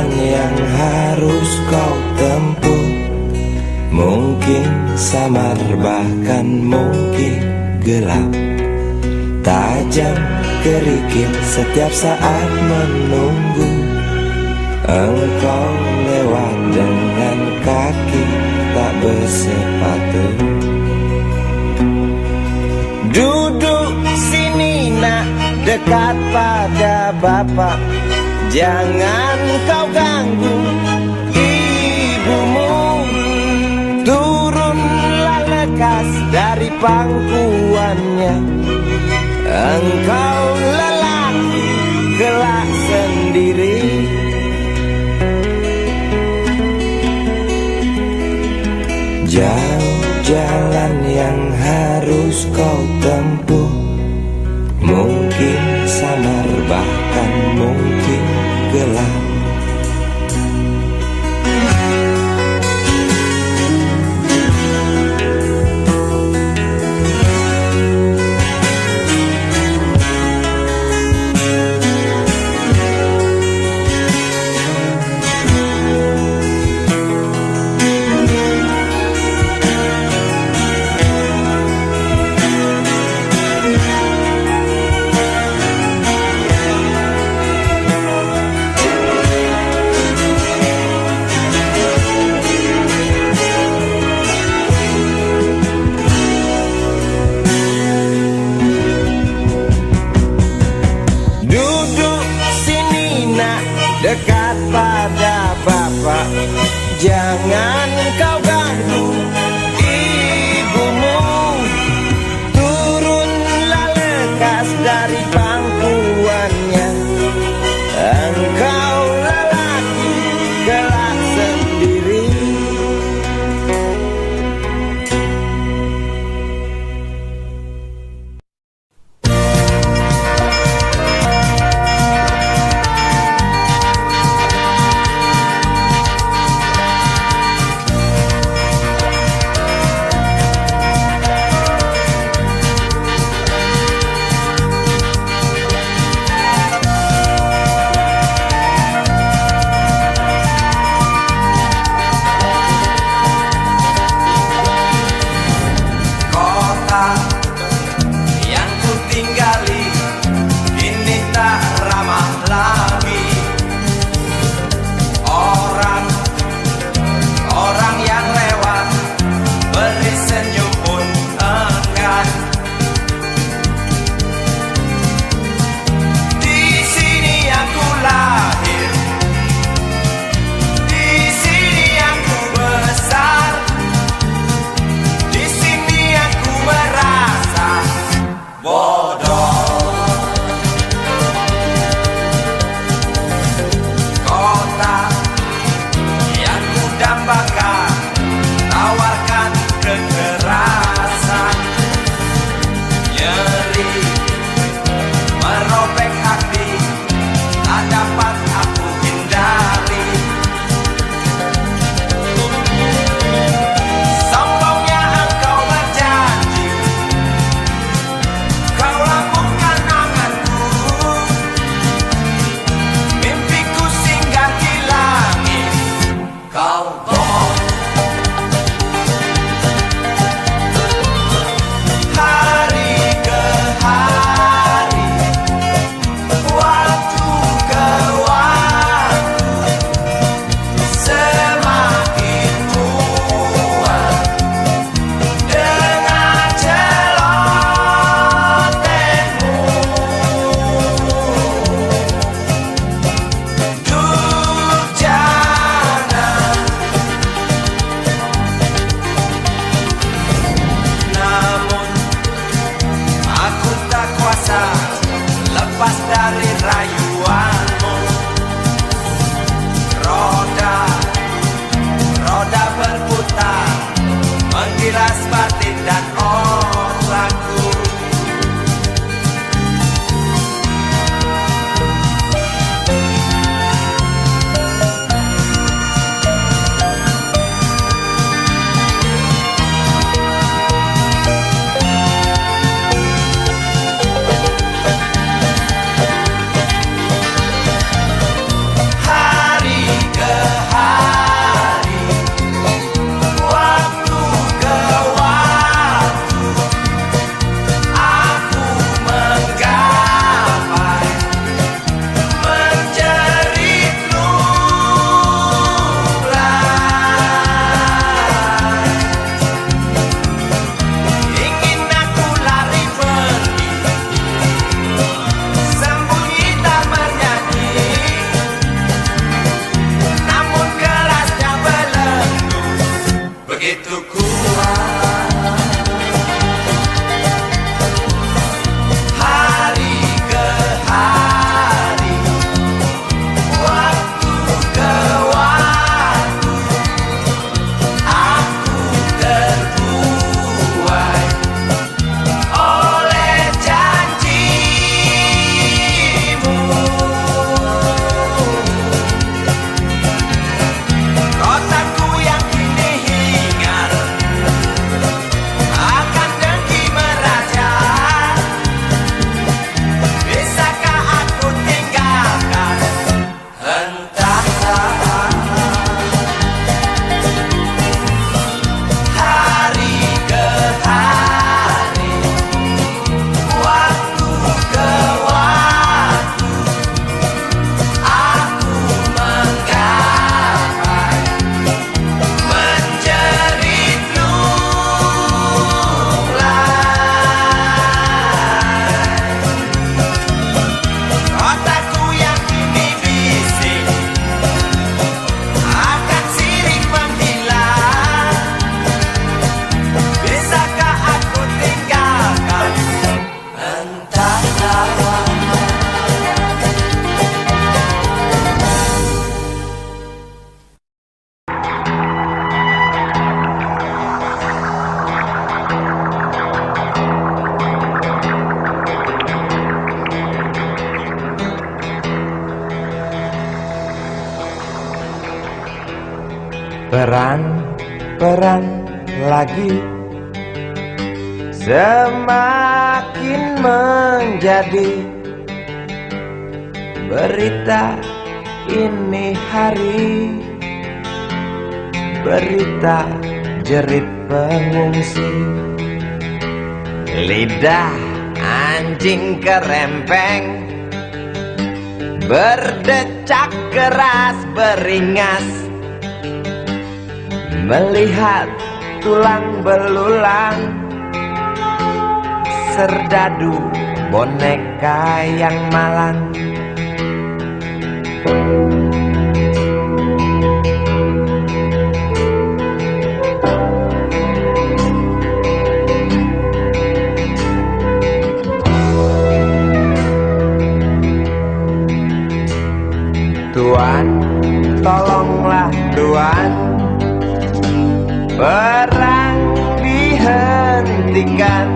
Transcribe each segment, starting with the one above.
jalan yang harus kau tempuh. Mungkin samar bahkan mungkin gelap, tajam kerikil setiap saat menunggu. Engkau lewat dengan kaki tak bersepatu. Duduk sini nak, dekat pada bapak. Jangan kau ganggu ibumu. Turunlah lekas dari pangkuannya. Engkau lelaki kelak sendiri. Jauh jalan yang harus kau tempuh. Mungkin samar bahkan mungkin gelap. Dekat pada bapak, jangan kau ganggu ibumu. Turunlah lekas dari pangkuannya. Engkau lelaki kelak sendiri. Perang lagi semakin menjadi berita ini hari, berita jerit pengungsi. Lidah anjing kerempeng berdecak keras beringas, melihat tulang belulang serdadu boneka yang malang. Tuan, tolonglah Tuan, perang dihentikan.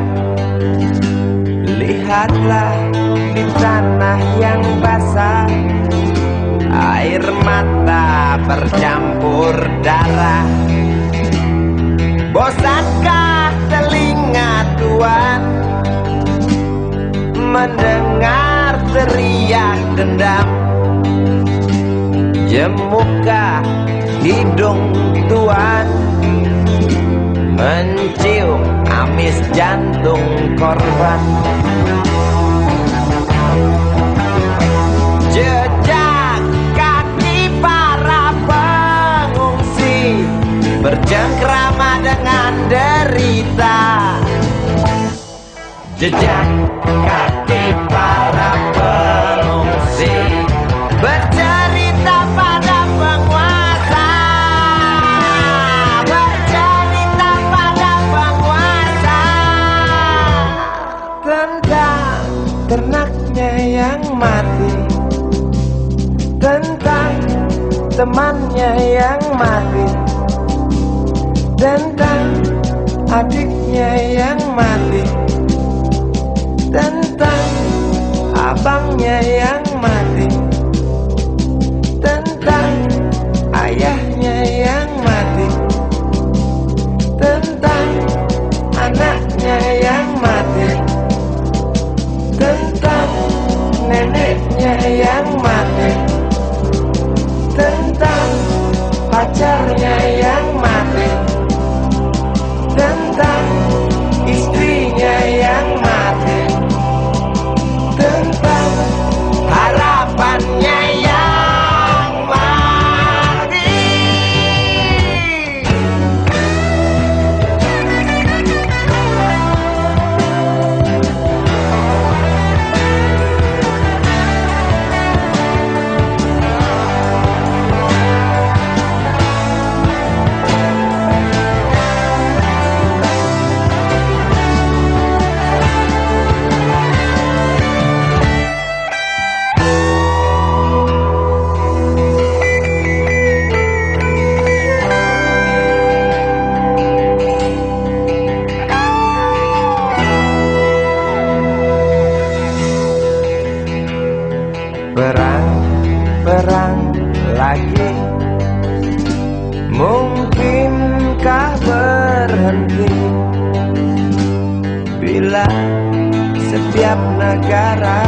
Lihatlah di tanah yang basah, air mata bercampur darah. Bosankah telinga Tuan mendengar teriak dendam? Jemukah hidung Tuan mencium amis jantung korban? Jejak kaki para pengungsi bercengkrama dengan derita. Jejak kaki para pengungsi bercerita pada penguasa, bercerita pada penguasa tentang ternaknya yang mati, tentang temannya yang mati, tentang adiknya yang mati, tentang abangnya yang mati, tentang ayahnya yang mati, tentang anaknya yang mati, tentang neneknya yang mati, tentang pacarnya yang mati, tentang istrinya yang mati, tentang harapannya yang mati. Perang lagi, mungkinkah berhenti bila setiap negara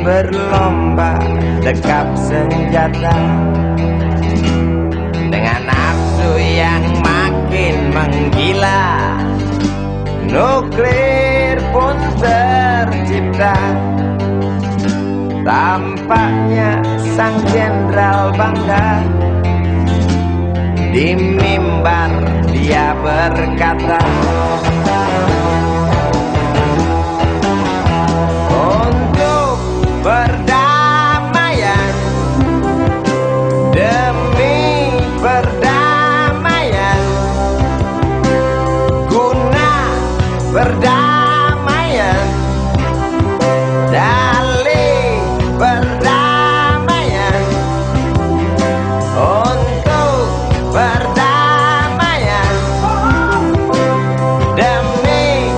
berlomba dekap senjata dengan nafsu yang makin menggila? Nuklir pun tercipta. Tampaknya sang jenderal bangga. Di mimbar dia berkata, untuk perdamaian, demi perdamaian, guna perdamaian, dalih perdamaian, untuk perdamaian, demi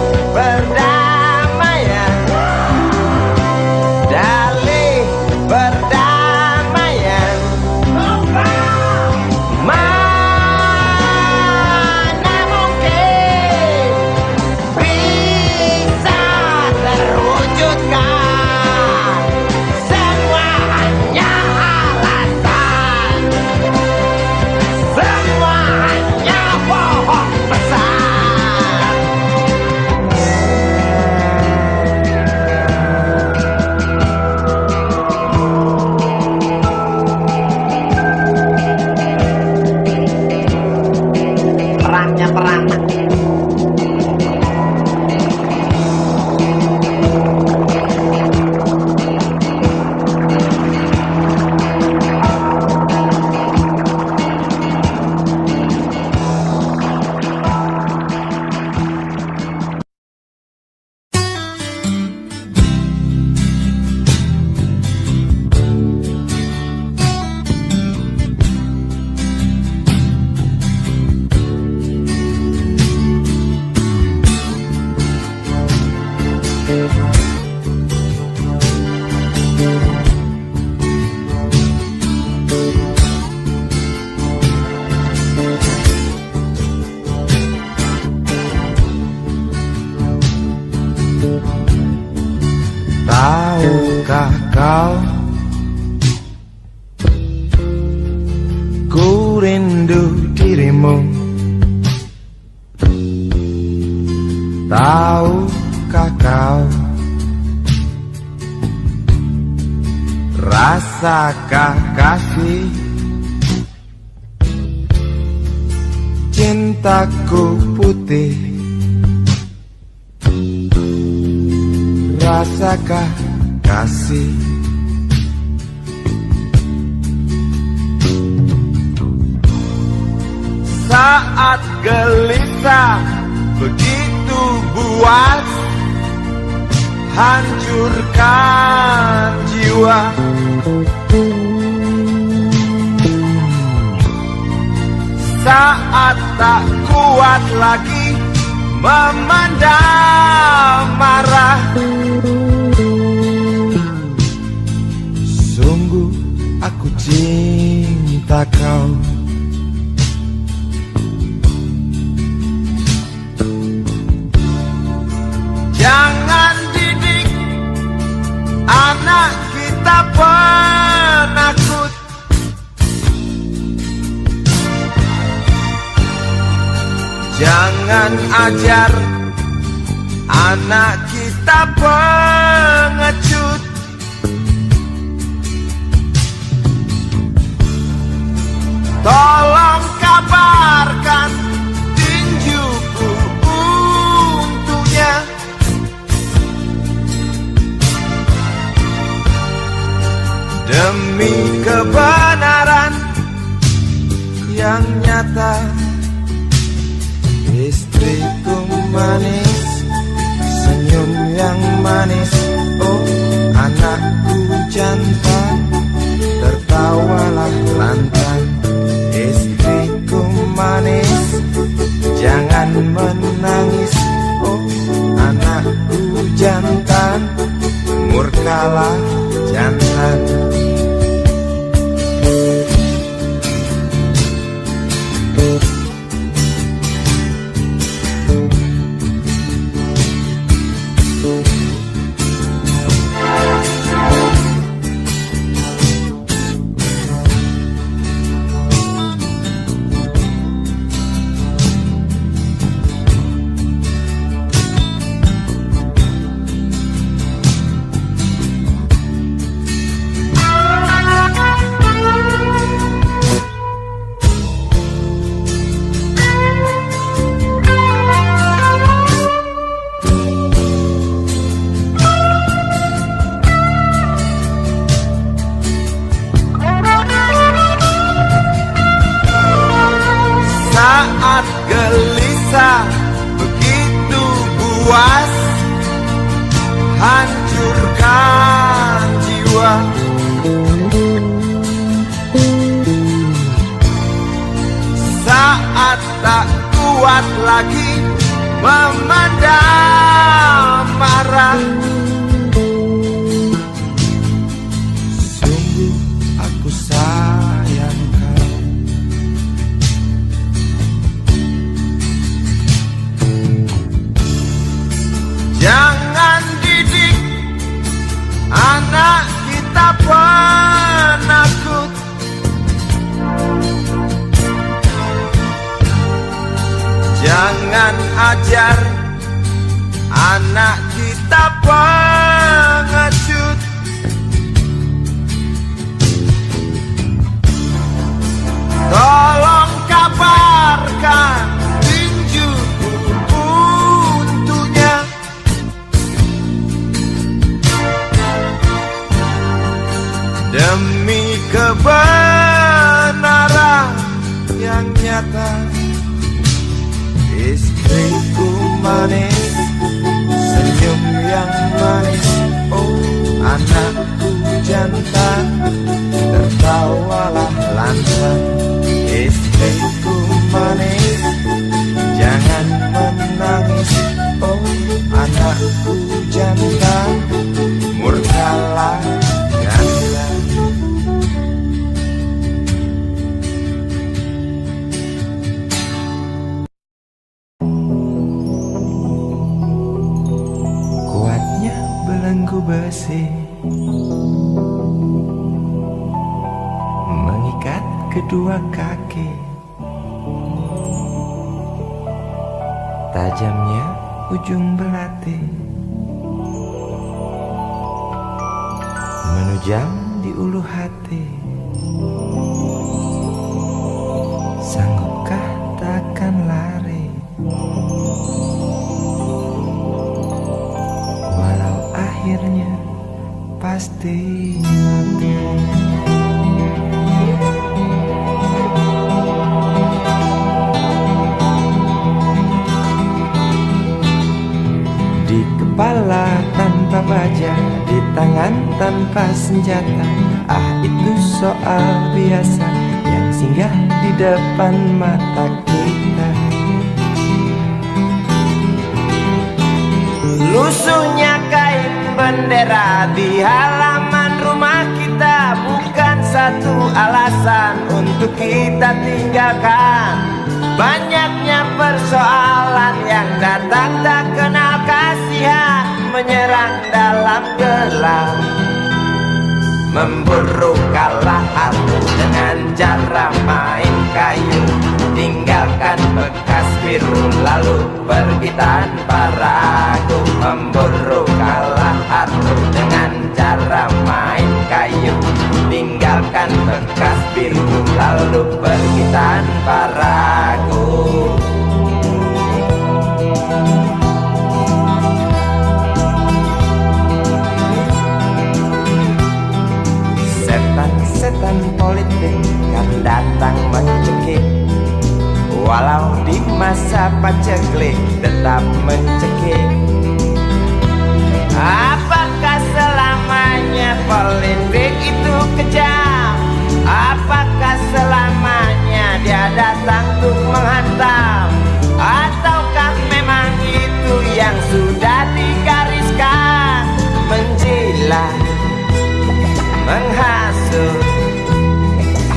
rindu dirimu. Tahukah kau, rasakah kasih cintaku putih? Rasakah kasih? Saat gelisah begitu buas, hancurkan jiwa. Saat tak kuat lagi memendam marah, sungguh aku cinta kau. Jangan didik anak kita penakut. Jangan ajar anak kita pengecut. Tolong kabarkan tinjuku untuknya. Demi kebenaran yang nyata, istriku manis, senyum yang manis. Oh, anakku jantan, tertawalah lantang. Istriku manis, jangan menangis. Oh, anakku jantan, murkalah jantan. Saat gelisah begitu buas, hancurkan jiwa. Saat tak kuat lagi memendam marah, sungguh aku sayang kau. Jangan didik anak kita penakut. Jangan ajar anak kita pengecut. Tolong kabarkan tinjuku untuknya. Demi kebenaran yang nyata, istriku manis, senyum yang manis. Oh, anakku jantan, tertawalah lantang. Istriku manis, jangan menangis. Oh, anakku jantan, murkalah jantan. Kuatnya belenggu besi mengikat kedua kaki. Tajamnya ujung belati menujam di ulu hati. Sanggupkah takkan lari, walau akhirnya pasti mati. Di kepala tanpa baja, di tangan tanpa senjata. Ah, itu soal biasa yang singgah di depan mata kita. Lusuhnya kain bendera di halaman rumah kita bukan satu alasan untuk kita tinggalkan. Banyaknya persoalan yang datang tak kenal kasihan, menyerang dalam gelap, memburu kalah aku dengan cara main kayu. Tinggalkan bekas biru lalu pergi tanpa ragu, memburu kalah aku dengan cara main kayu. Tinggalkan bekas biru lalu pergi tanpa ragu. Setan politik kan datang mencekik, walau di masa paceklik tetap mencekik. Apakah selamanya politik itu kejam? Apakah selamanya dia datang untuk menghantam? Ataukah memang itu yang sudah digariskan? Menjilat, menghasut,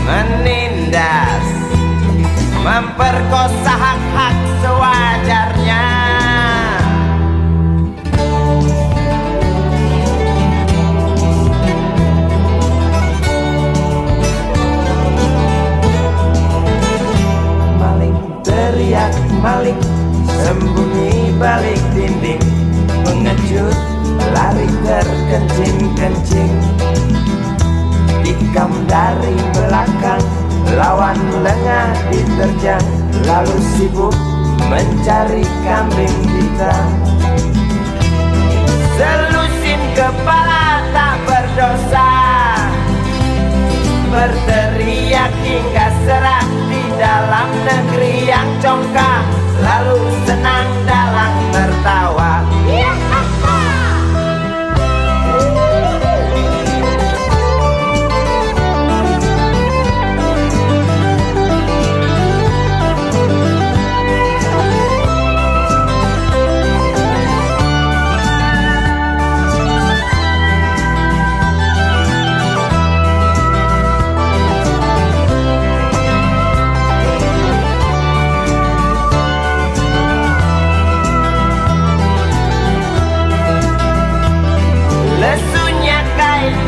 menindas, memperkosa hak-hak sewajarnya. Maling teriak maling, sembunyi balik dinding, pengecut lari terkencing-kencing. Tikam dari belakang, lawan lengah diterjang, lalu sibuk mencari kambing hitam. Selusin kepala tak berdosa, berteriak hingga serak di dalam negeri yang congkak, lalu senang dalam tertawa.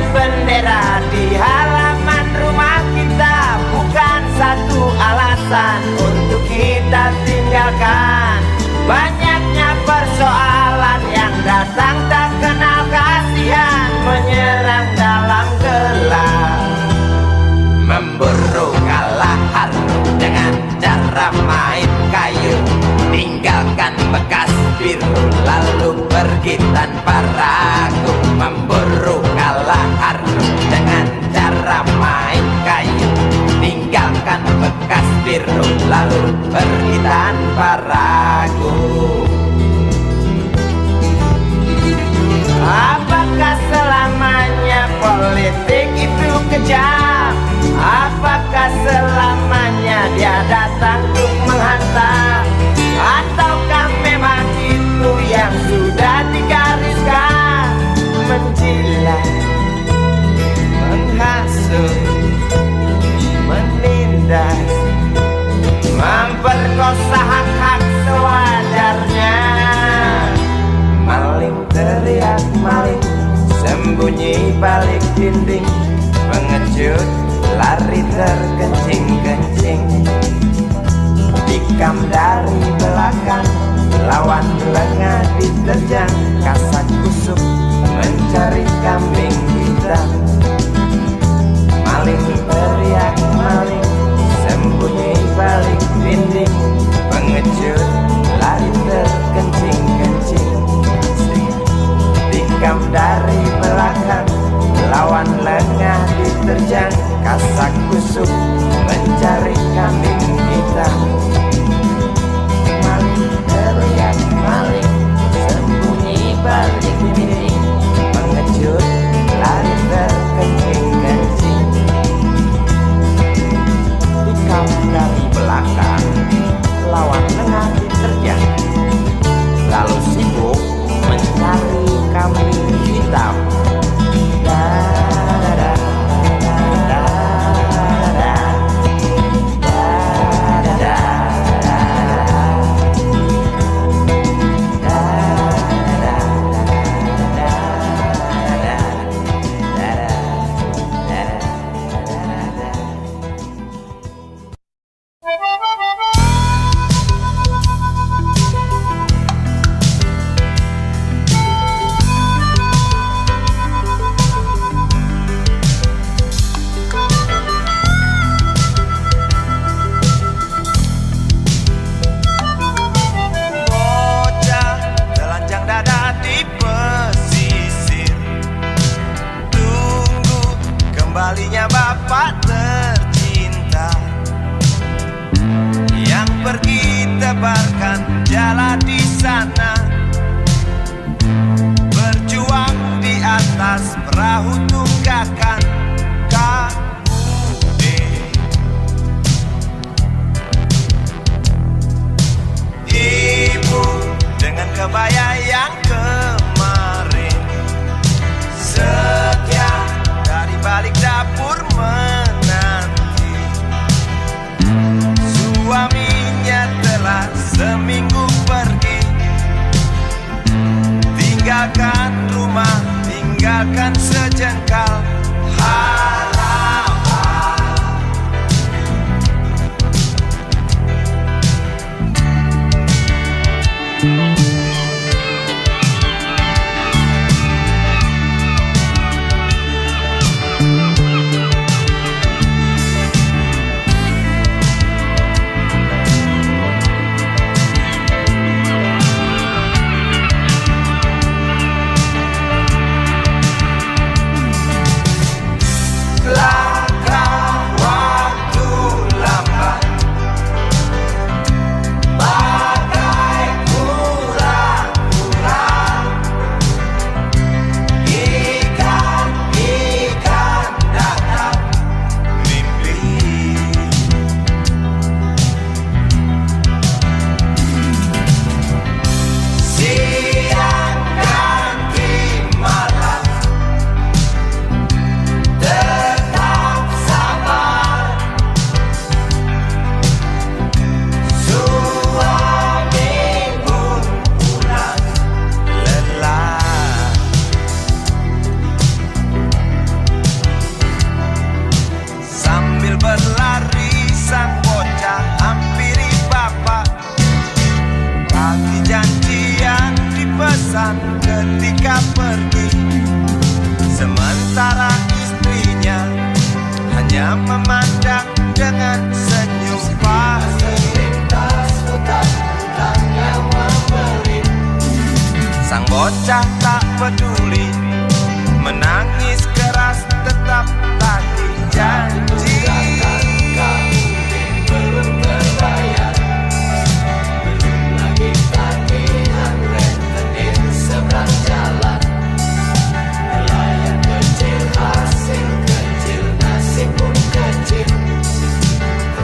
Bendera di halaman rumah kita bukan satu alasan untuk kita tinggalkan. Banyaknya persoalan yang datang tak kenal kasihan, menyerang dalam gelap, memburu kalah harus dengan cara main kayu. Tinggalkan bekas biru lalu pergi tanpa ragu, memburu kalah harus dengan cara main kayu. Tinggalkan bekas biru lalu pergi tanpa ragu. Apakah selamanya politik itu kejam? Apakah selamanya dia datang untuk menghantam? Ataukah memang itu yang sudah digariskan? Menjilat, menghasut, menindas, memperkosa hak-hak sewajarnya. Maling teriak maling, sembunyi balik dinding, pengecut lari terkencing diterjang kasak kusuk mencari kambing hitam. Maling teriak maling sembunyi balik dinding, pengecut lari terkencing-kencing. Tikam dari belakang lawan lengah diterjang kasak kusuk mencari kambing hitam. Maling teriak maling sembunyi balik dinding, pengecut lari terkencing-kencing. Tikam dari belakang lawan lengah diterjang, lalu sibuk mencari kambing hitam. Kembalinya bapak tercinta yang pergi tebarkan jala di sana, berjuang di atas perahu tunggakan KUD. Ibu dengan kebaya yang kemarin setia dari balik dapur menanti. Suaminya telah seminggu pergi, tinggalkan rumah, tinggalkan sejengkal harapan. Berlari sang bocah hampiri bapak, tagih janji yang dipesan ketika pergi. Sementara istrinya hanya memandang dengan senyum pahit. Sang bocah tak peduli, menangis keras tetap tagih janji. Belum terbayar, belum lagi tagihan rentenir seberang jalan. Nelayan kecil, hasil kecil, nasib pun kecil.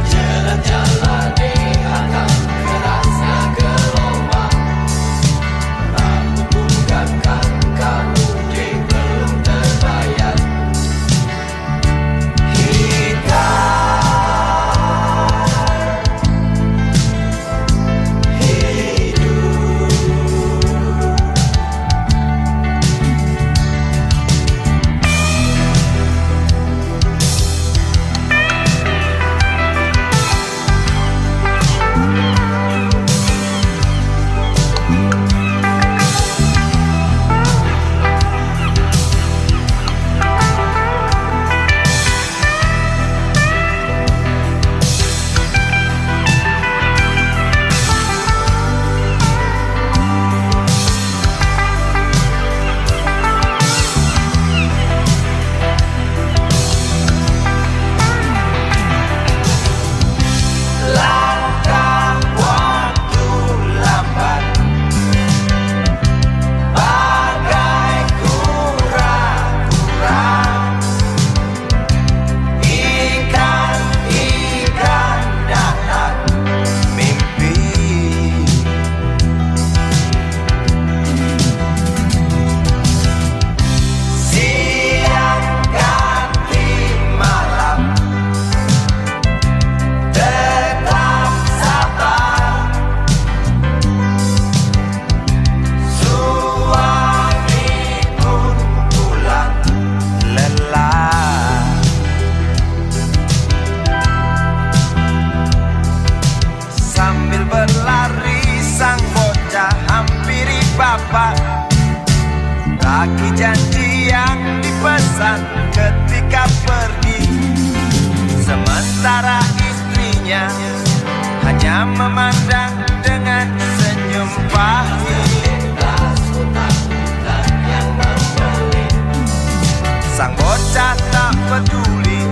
Jalan-jalan dihantam kerasnya gelombang. Rambut tunggakan KUD belum terbayar. Lagi janji yang dipesan ketika pergi, sementara istrinya hanya memandang dengan senyum pahit. Sang bocah tak peduli,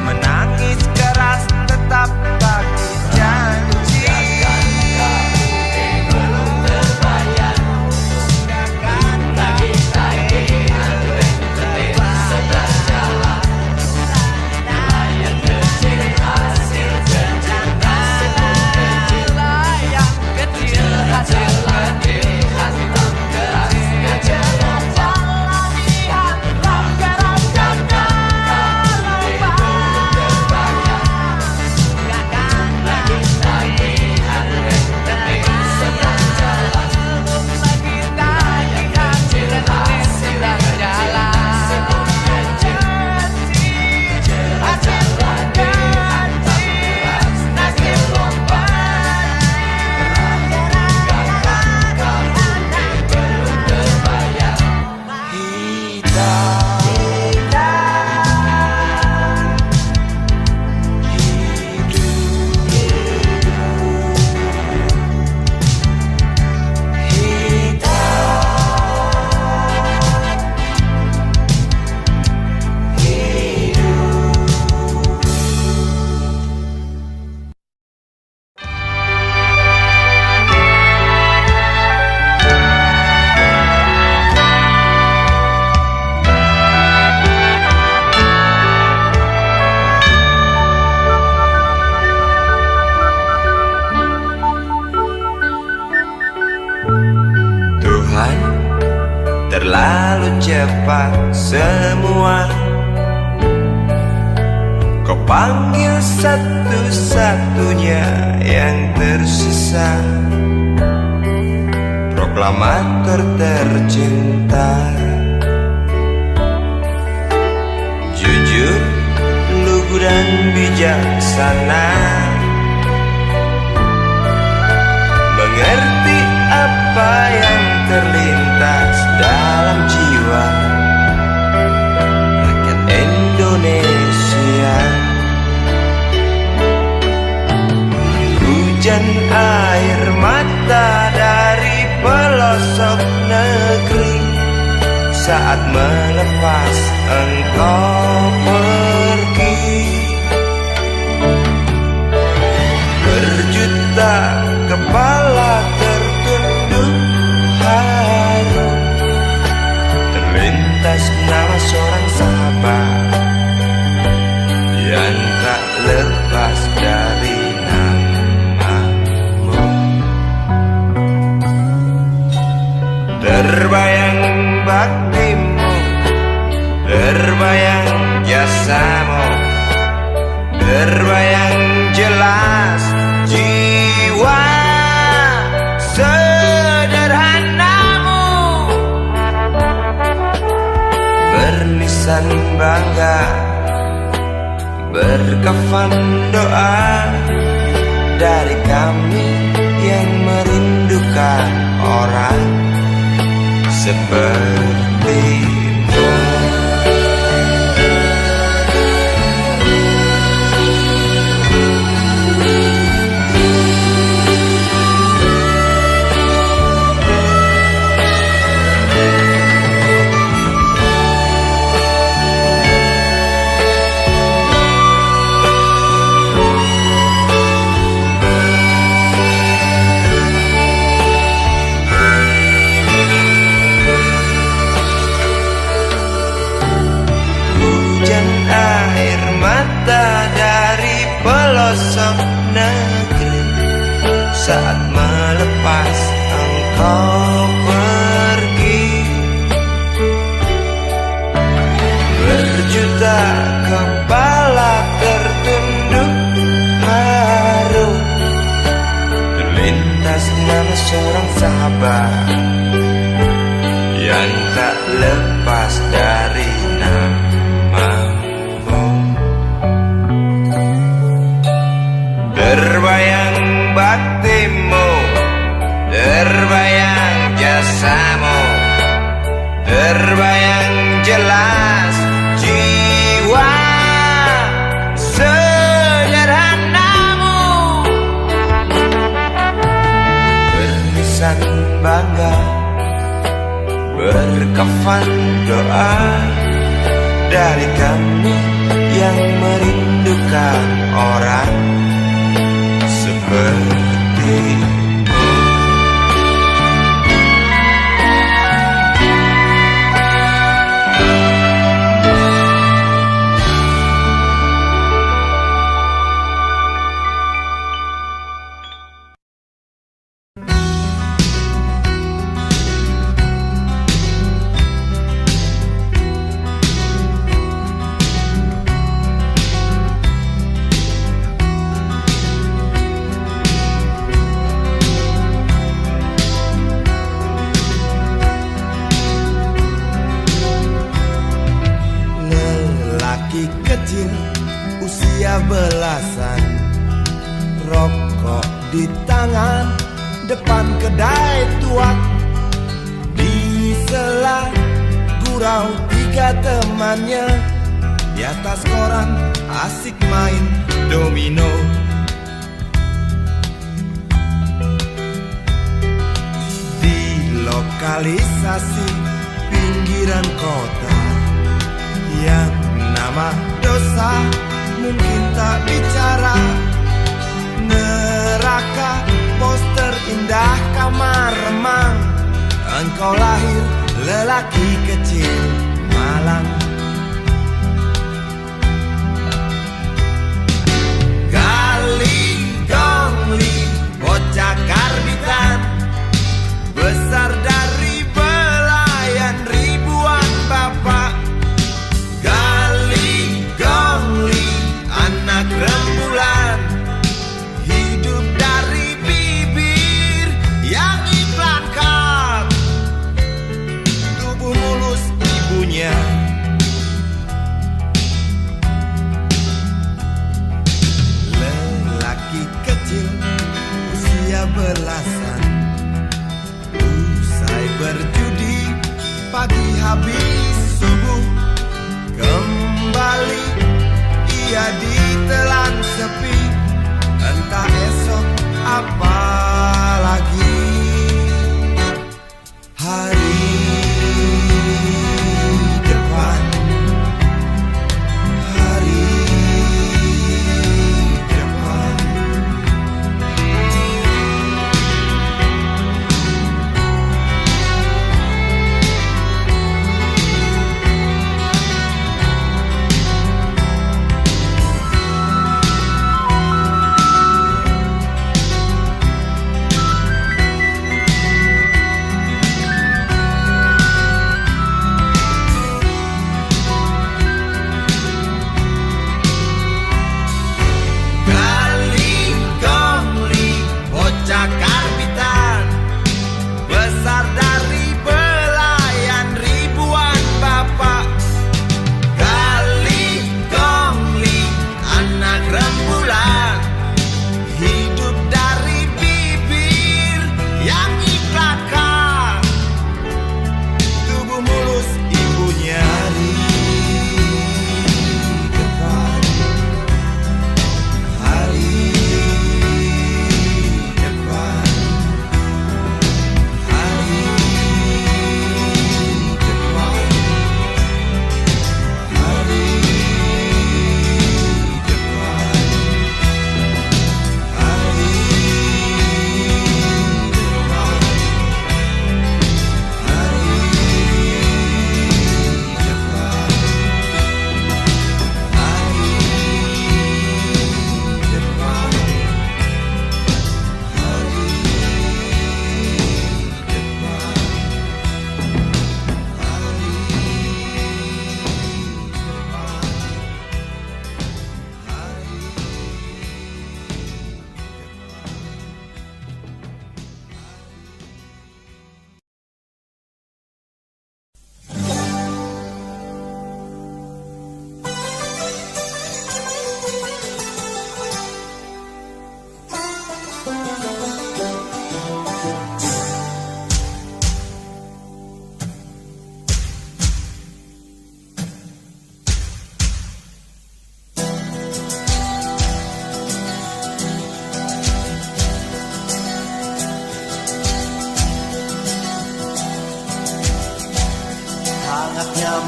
menangis keras tetap bagi janji. Belum terbayar, lagi sedang jalan, yang kecil hasil kerja, yang kecil hasil latihan keras kerja. Terlalu cepat semua, kau panggil satu-satunya yang tersisa, proklamator tercinta. Jujur, lugu dan bijaksana, mengerti apa yang terlintas dalam jiwa rakyat Indonesia. Hujan air mata dari pelosok negeri saat melepas engkau pergi. Berjuta kepala tertunduk haru, terlintas nama seorang sahabat yang tak lepas dari namamu. Terbayang baktimu, terbayang jasamu, terbayang jelas jiwa sederhanamu, bernisan bangga, berkafan doa dari kami yang merindukan orang sepertimu. Pelosok negeri saat melepas engkau pergi. Berjuta kepala tertunduk haru, terlintas nama seorang sahabat yang tak lepas dari namamu. Terbayang baktimu, terbayang ucapan doa dari kami yang merindukan orang seperti kecil usia belasan, rokok di tangan depan kedai tuak. Di sela gurau tiga temannya, di atas koran asik main domino. Di lokalisasi pinggiran kota yang nama dosa mungkin tak bicara, neraka poster indah kamar remang. Engkau lahir lelaki kecil malang. Galing gongli bocah karbitan, besar dari belayan ribuan bapak. Anak rembulan, hidup dari bibir yang iklan kap, tubuh mulus ibunya. Lelaki kecil usia belasan, usai berjudi pagi habis subuh, kembali ia ditelan sepi, entah esok apa lagi. Hari depan, hari depan.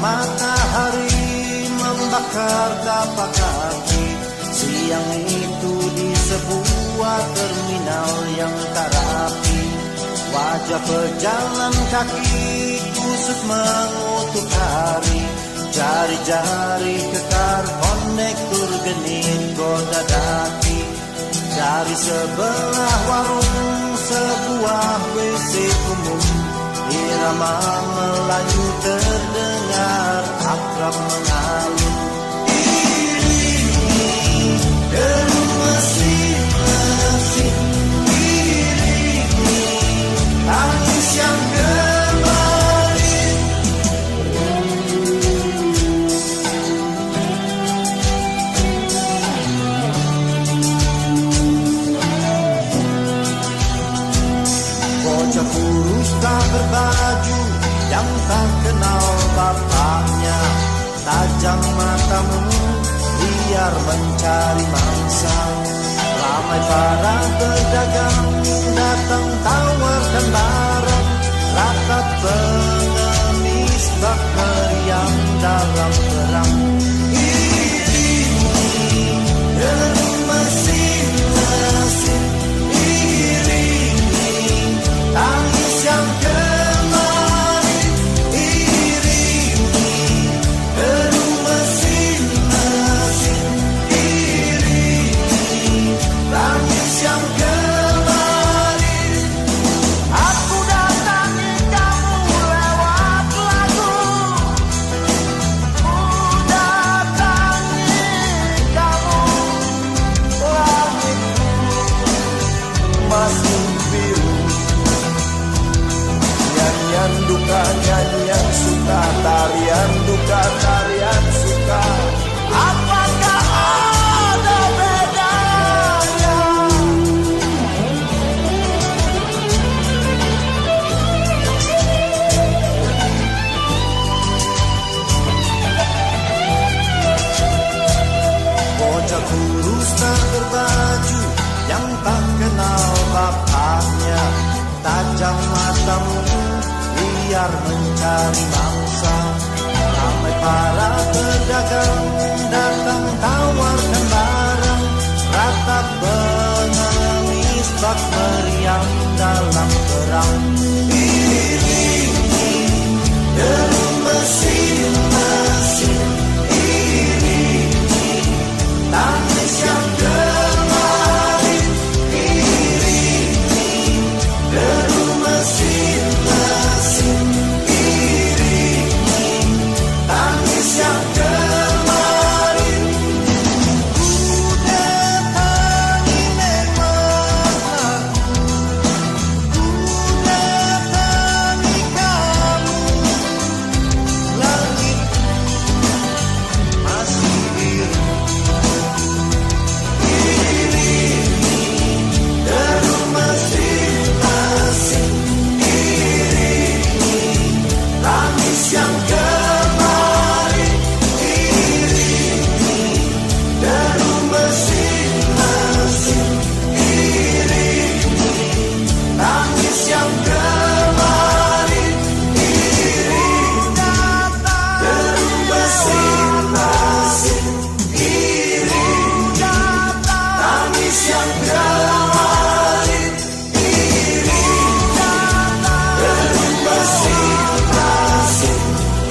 matahari membakar tapak kaki. Siang itu di sebuah terminal yang tak rapi, wajah pejalan kaki kusut mengutuk hari. Jari-jari kekar konektur genit goda daki. Dari sebelah warung sebuah WC umum, irama Melayu terdengar akrab mengalun. Iringi deru mesin-mesin, iringi tangis yang kembali. Bocah kurus tak berbaju yang tak kenal bapaknya, tajam matamu biar mencari mangsa. Ramai para pedagang datang tawarkan barang, rakyat pengemis bak meriam dalam perang. Iringi deru mesin-mesin, iringi tangis yang kembali. Iringi deru mesin-mesin, iringi tangis yang kembali. Aku datangi kamu lewat lagu, ku datangi kamu, langitku masih biru. Nyanyian duka, nyanyian suka, tarian duka, tarian suka. Apakah ada bedanya? Bocah kurus tak berbaju yang tak kenal bapaknya, tajam matamu biar mencari mangsa. Ramai para pedagang datang tawarkan barang, ratap pengemis bak meriam dalam perang. Iringi deru mesin-mesin, iringi tangis yang kembali. Iringi deru mesin-mesin, iringi tangis yang kembali. Ku datangi memang aku, ku datangi kamu, langit masih biru. Iringi deru mesin-mesin, iringi tangis yang kembali. Iringi deru mesin-mesin, iringi tangis yang kembali. Iringi deru mesin-mesin, iringi tangis yang kembali. Iringi deru mesin-mesin,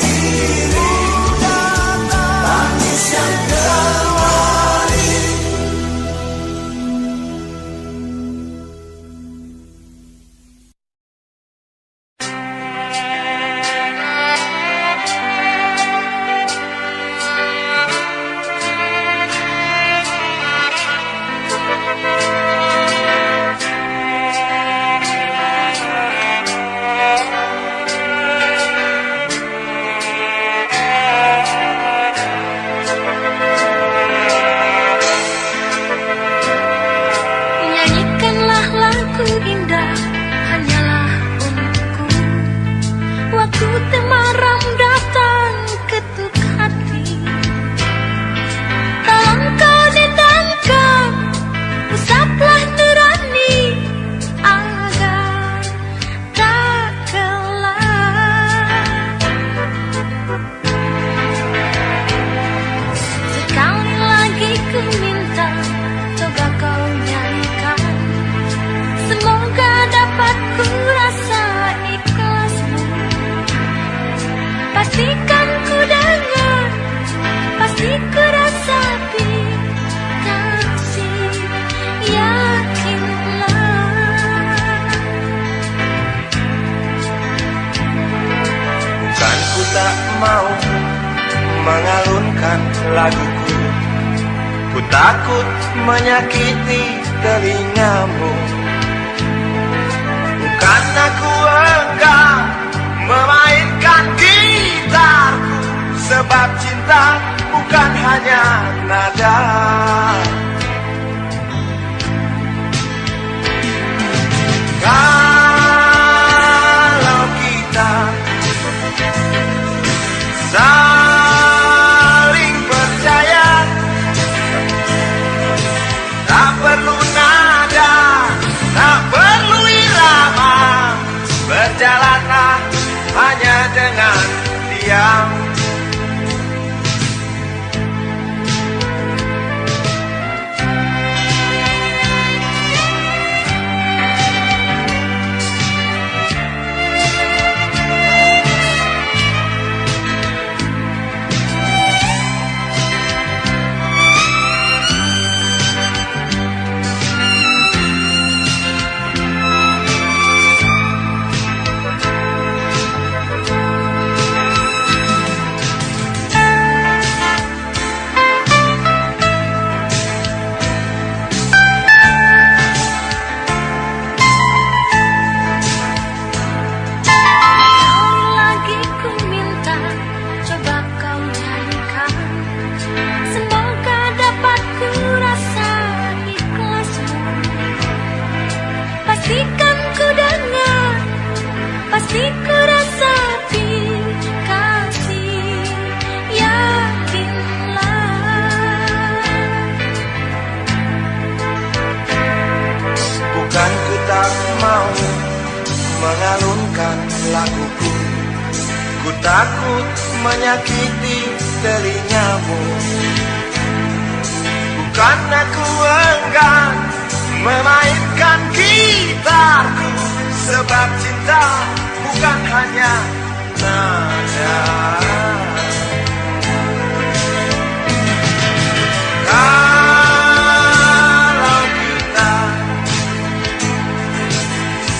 iringi tangis yang kembali. dengan laguku. Ku takut menyakiti telingamu. Bukan aku enggan memainkan gitarku, sebab cinta bukan hanya nada. Kalau kita saling percaya, tak perlu nada, tak perlu irama, berjalanlah hanya dengan diam. Bukan ku tak mau mengalunkan laguku, ku takut menyakiti telingamu. Bukan aku enggan memainkan gitarku, sebab cinta bukan hanya nada. Kalau kita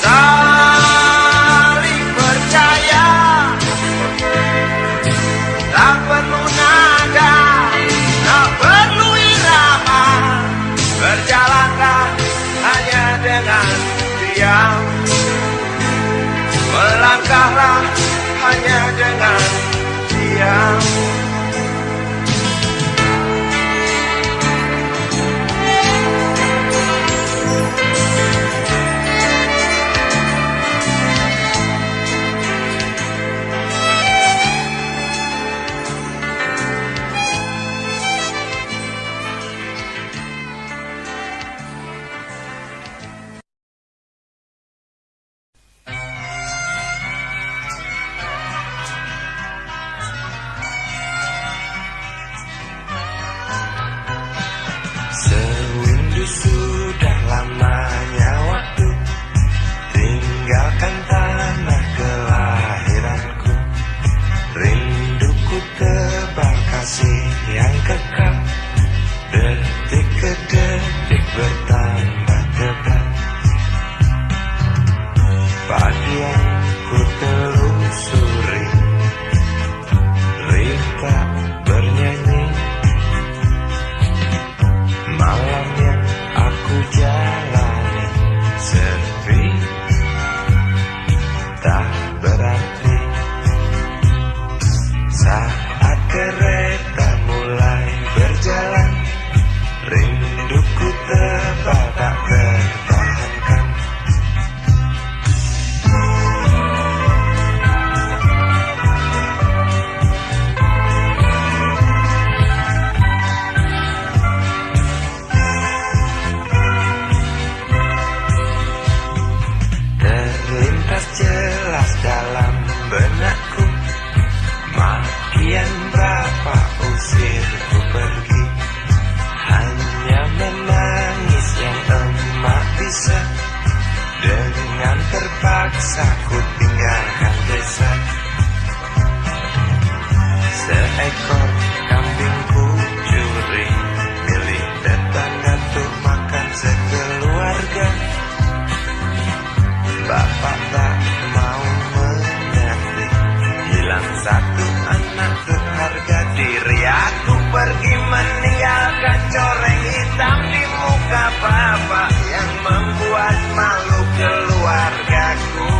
saling percaya, tak perlu nada, tak perlu irama, berjalanlah hanya dengan diam. Melangkahlah hanya dengan diam. Sudah lamanya waktu tinggalkan tanah kelahiranku. Rinduku tebal kasih yang kekal, detik ke detik bertambah tebal. Pagi yang ku telusuri, rita bernyanyi. Malam yang aku jalani sepi, tak berarti. Saat kereta mulai berjalan, rinduku tebal tak tertahankan. Jelas dalam benakku, makian berapa usir ku pergi. Hanya menangis yang emak bisa, dengan terpaksa ku tinggalkan desa. Seekor kambing ku curi, milik tetangga tuh makan sekeluarga. Bapak tak mau mengerti, hilang satu anak berharga, diri aku bapak yang membuat malu keluargaku.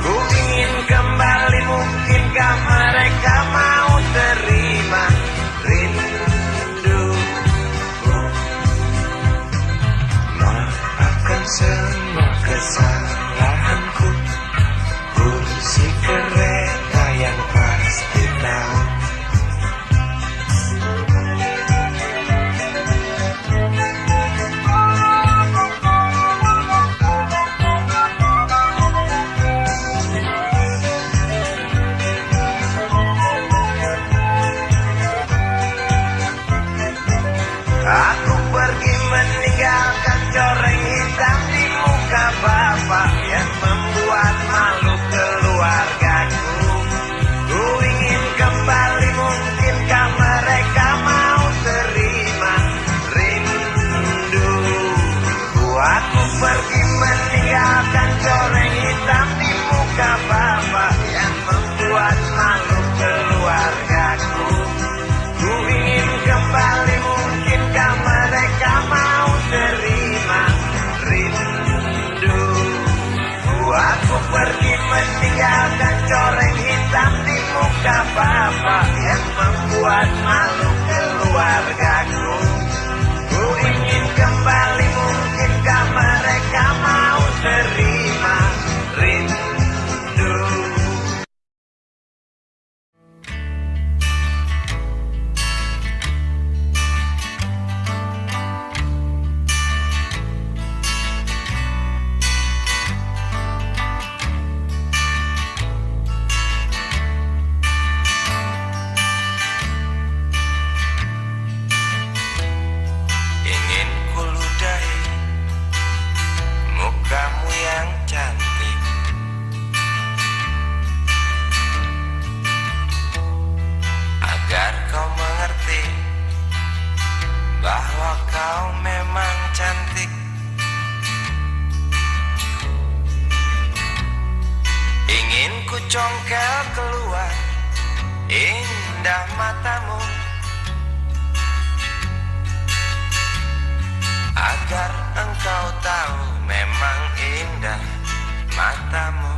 Ku ingin kembali, mungkinkah mereka mau terima rinduku? Maafkan semua kesalahanku, kursi kereta yang pasti tahu. Aku pergi meninggalkan coreng hitam di muka bapak yang membuat malu keluargaku. Ku ingin kembali, mungkinkah mereka mau terima rinduku? Aku pergi meninggalkan coreng hitam di muka bapak yang membuat malu keluargaku. Ku ingin kembali, mungkinkah mereka mau terima rindu? Aku pergi meninggalkan coreng hitam di muka bapak yang membuat malu keluargaku. Ku ingin kembali, mungkinkah mereka mau terima rindu? Ingin ku ludahi mukamu yang cantik, agar kau mengerti bahwa kau memang cantik. Ingin ku congkel keluar indah matamu, agar engkau tahu memang indah matamu.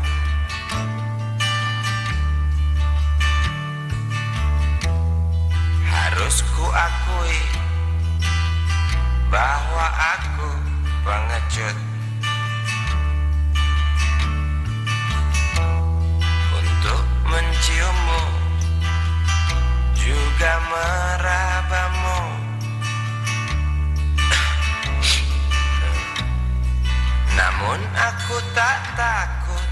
Harus ku akui bahwa aku pengecut untuk menciummu, juga merabamu. Namun aku tak takut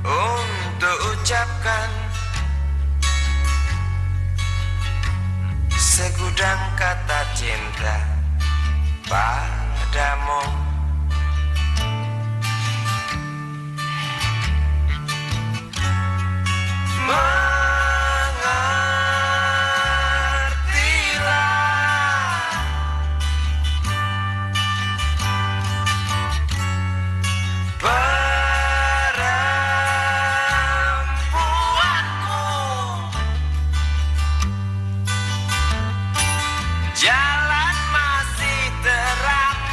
untuk ucapkan segudang kata cinta padamu. Mengertilah perempuanku, jalan masih terang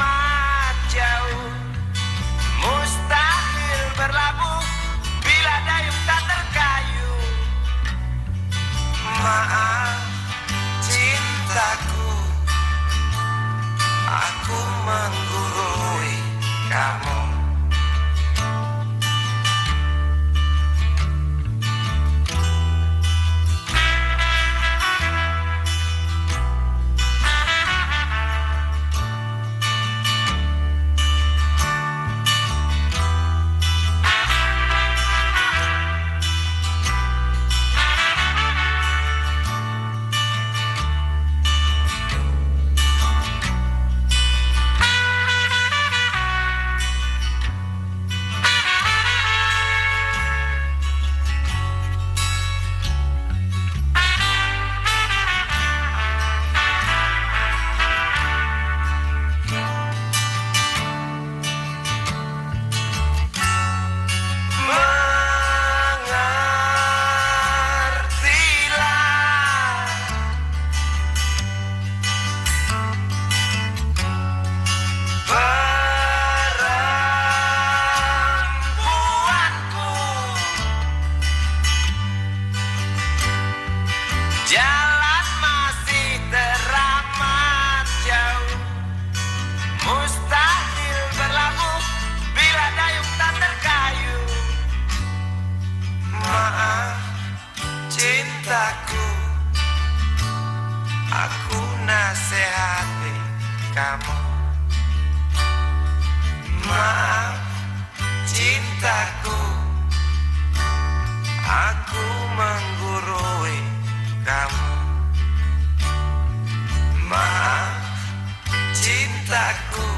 saudaraku,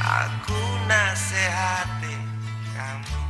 aku nasihati kamu.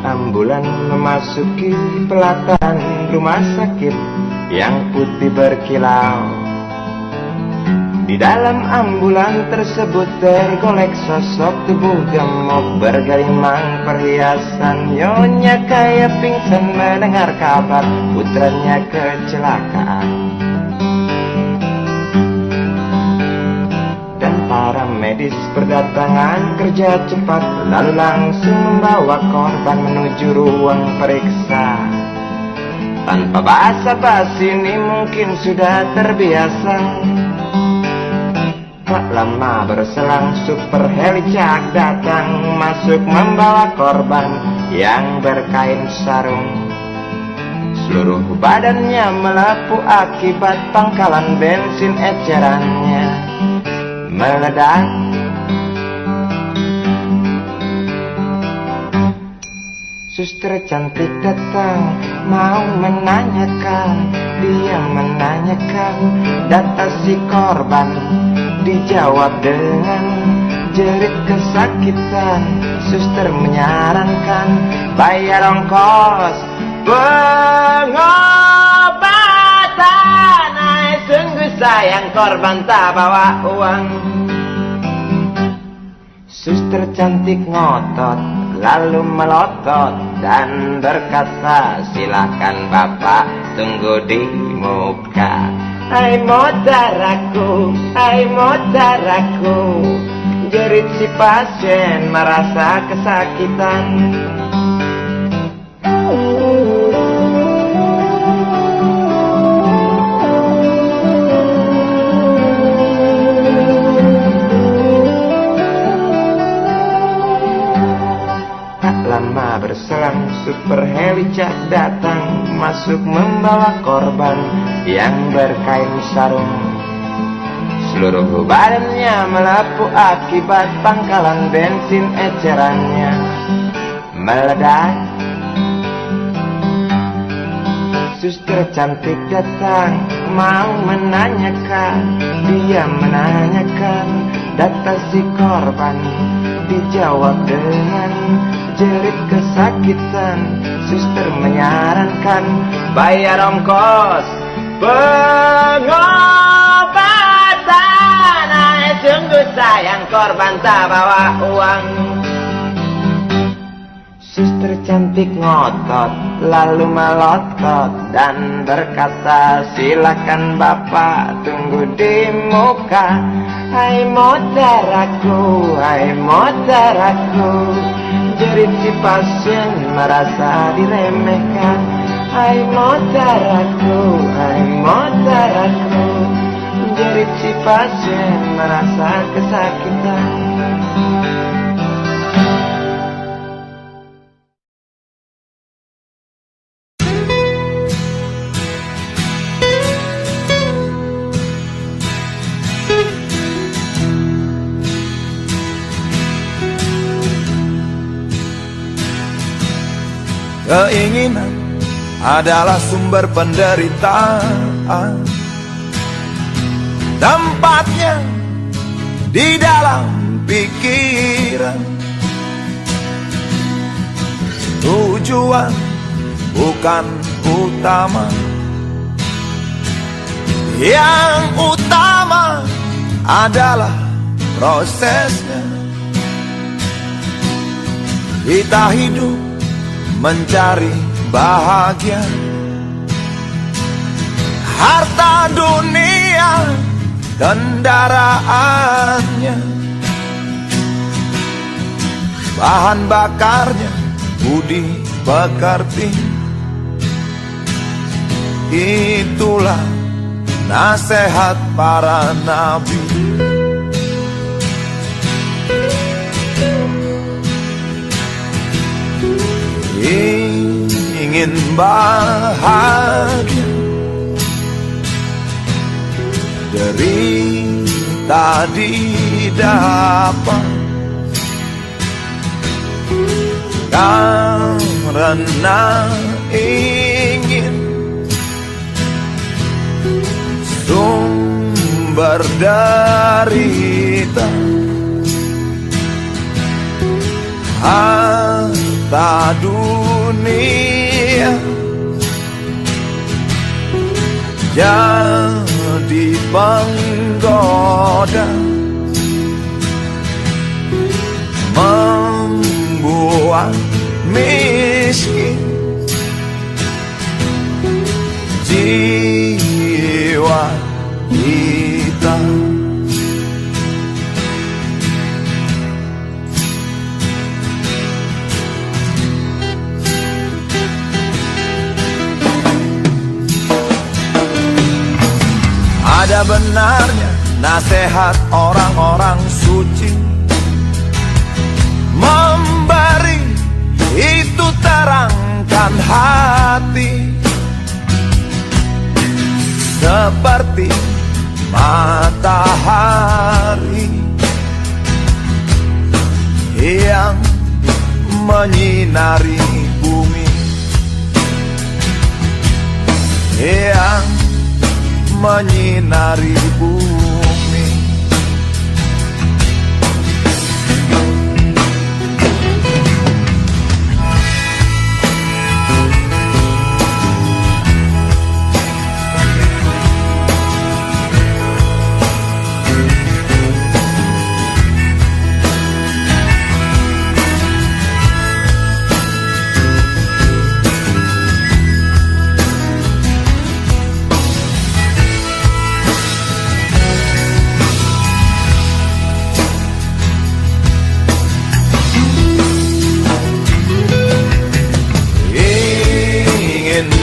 Ambulan memasuki pelataran rumah sakit yang putih berkilau. Di dalam ambulan tersebut tergolek sosok tubuh gemuk bergelimang perhiasan. Nyonya kaya pingsan mendengar kabar putranya kecelakaan. Para medis berdatangan kerja cepat, lalu langsung membawa korban menuju ruang periksa. Tanpa basa-basi ini mungkin sudah terbiasa. Tak lama berselang super helicak datang, masuk membawa korban yang berkain sarung. Seluruh badannya melepuh akibat pangkalan bensin ecerannya meledak. Suster cantik datang mau menanyakan, dia menanyakan data si korban. Dijawab dengan jerit kesakitan. Suster menyarankan bayar ongkos pengobatan. Sungguh sayang korban tak bawa uang. Suster cantik ngotot lalu melotot dan berkata, silakan bapak tunggu di muka. Hai motaraku, hai motaraku, jerit si pasien merasa kesakitan. Lama berselang super helicak datang, masuk membawa korban yang berkain sarung. Seluruh badannya melepuh akibat pangkalan bensin ecerannya meledak. Suster cantik datang mau menanyakan, dia menanyakan data si korban. Dijawab dengan jerit kesakitan. Suster menyarankan bayar ongkos pengobatan. Sungguh sayang korban tak bawa uang. Suster cantik ngotot lalu melotot dan berkata, silakan bapak tunggu di muka. Hai motaraku, hai motaraku, jerit si pasien merasa diremehkan. Hai motaraku, hai motaraku, jerit si pasien merasa kesakitan. Keinginan adalah sumber penderitaan. Tempatnya di dalam pikiran. Tujuan bukan utama. Yang utama adalah prosesnya. Kita hidup mencari bahagia, harta dunia, kendaraannya, bahan bakarnya, budi pekerti. Itulah nasihat para nabi. Ingin bahagia, derita didapat, karena ingin sumber derita. Harta dunia jadi penggoda, membuat miskin jiwa kita. Ada benarnya nasihat orang-orang suci, memberi itu terangkan hati, seperti matahari yang menyinari bumi, yang menyinari bumi.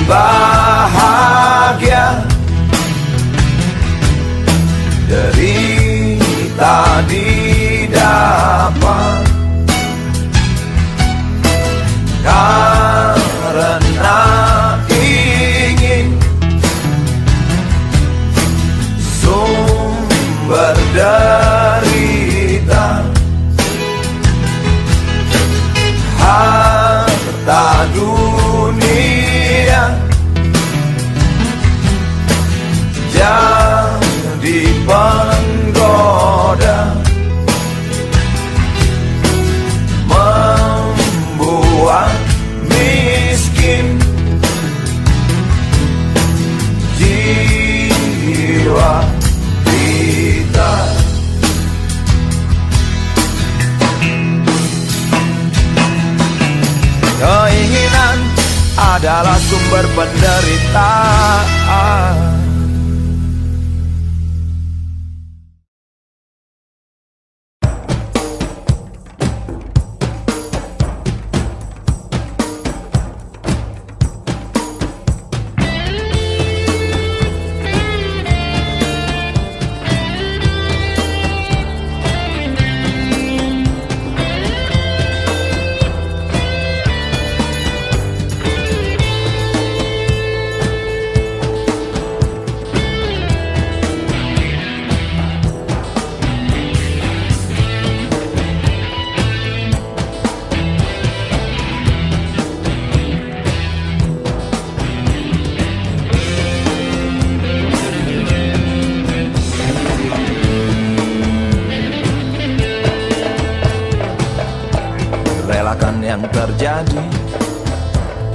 Bahagia, derita didapat, karena ingin sumber derita. Harta dunia jadi penggoda, membuat miskin jiwa kita. Keinginan adalah sumber penderitaan. Relakan yang terjadi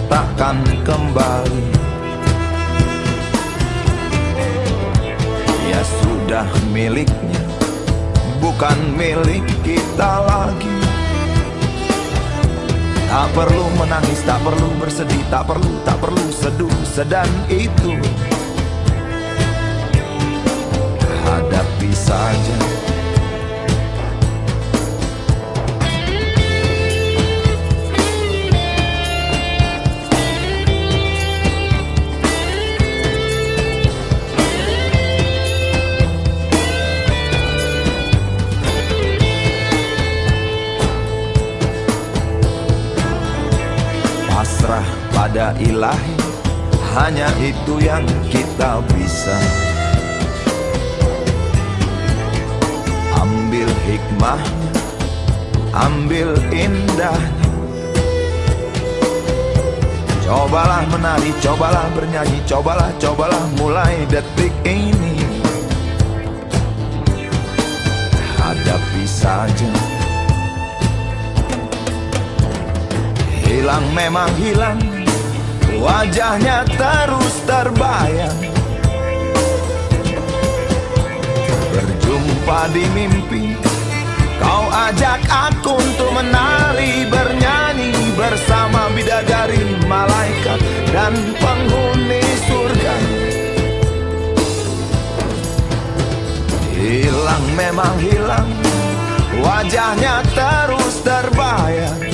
takkan kembali. Ya sudah miliknya, bukan milik kita lagi. Tak perlu menangis, tak perlu bersedih, tak perlu seduh, sedan itu. Hadapi saja. pada ilahi, hanya itu yang kita bisa. Ambil hikmahnya, ambil indahnya. Cobalah menari, cobalah bernyanyi, cobalah mulai detik ini. Hadapi saja. Hilang memang hilang, wajahnya terus terbayang. Berjumpa di mimpi, kau ajak aku untuk menari, bernyanyi bersama bidadari, malaikat dan penghuni surga. Hilang memang hilang, wajahnya terus terbayang.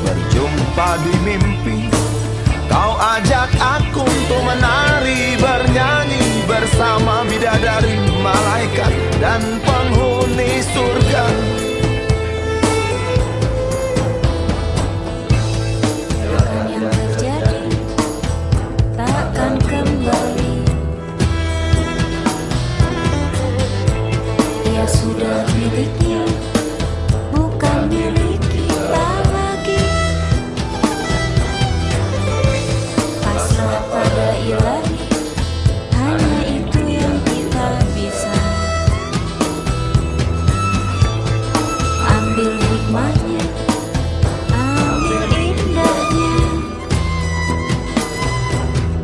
Berjumpa di mimpi, kau ajak aku untuk menari, bernyanyi bersama bidadari, malaikat dan penghuni surga. Apa yang terjadi takkan kembali. Dia sudah miliknya, bukan milik kita lagi. Pasrah pada ilahi, hanya itu yang kita bisa. Ambil hikmahnya, ambil indahnya.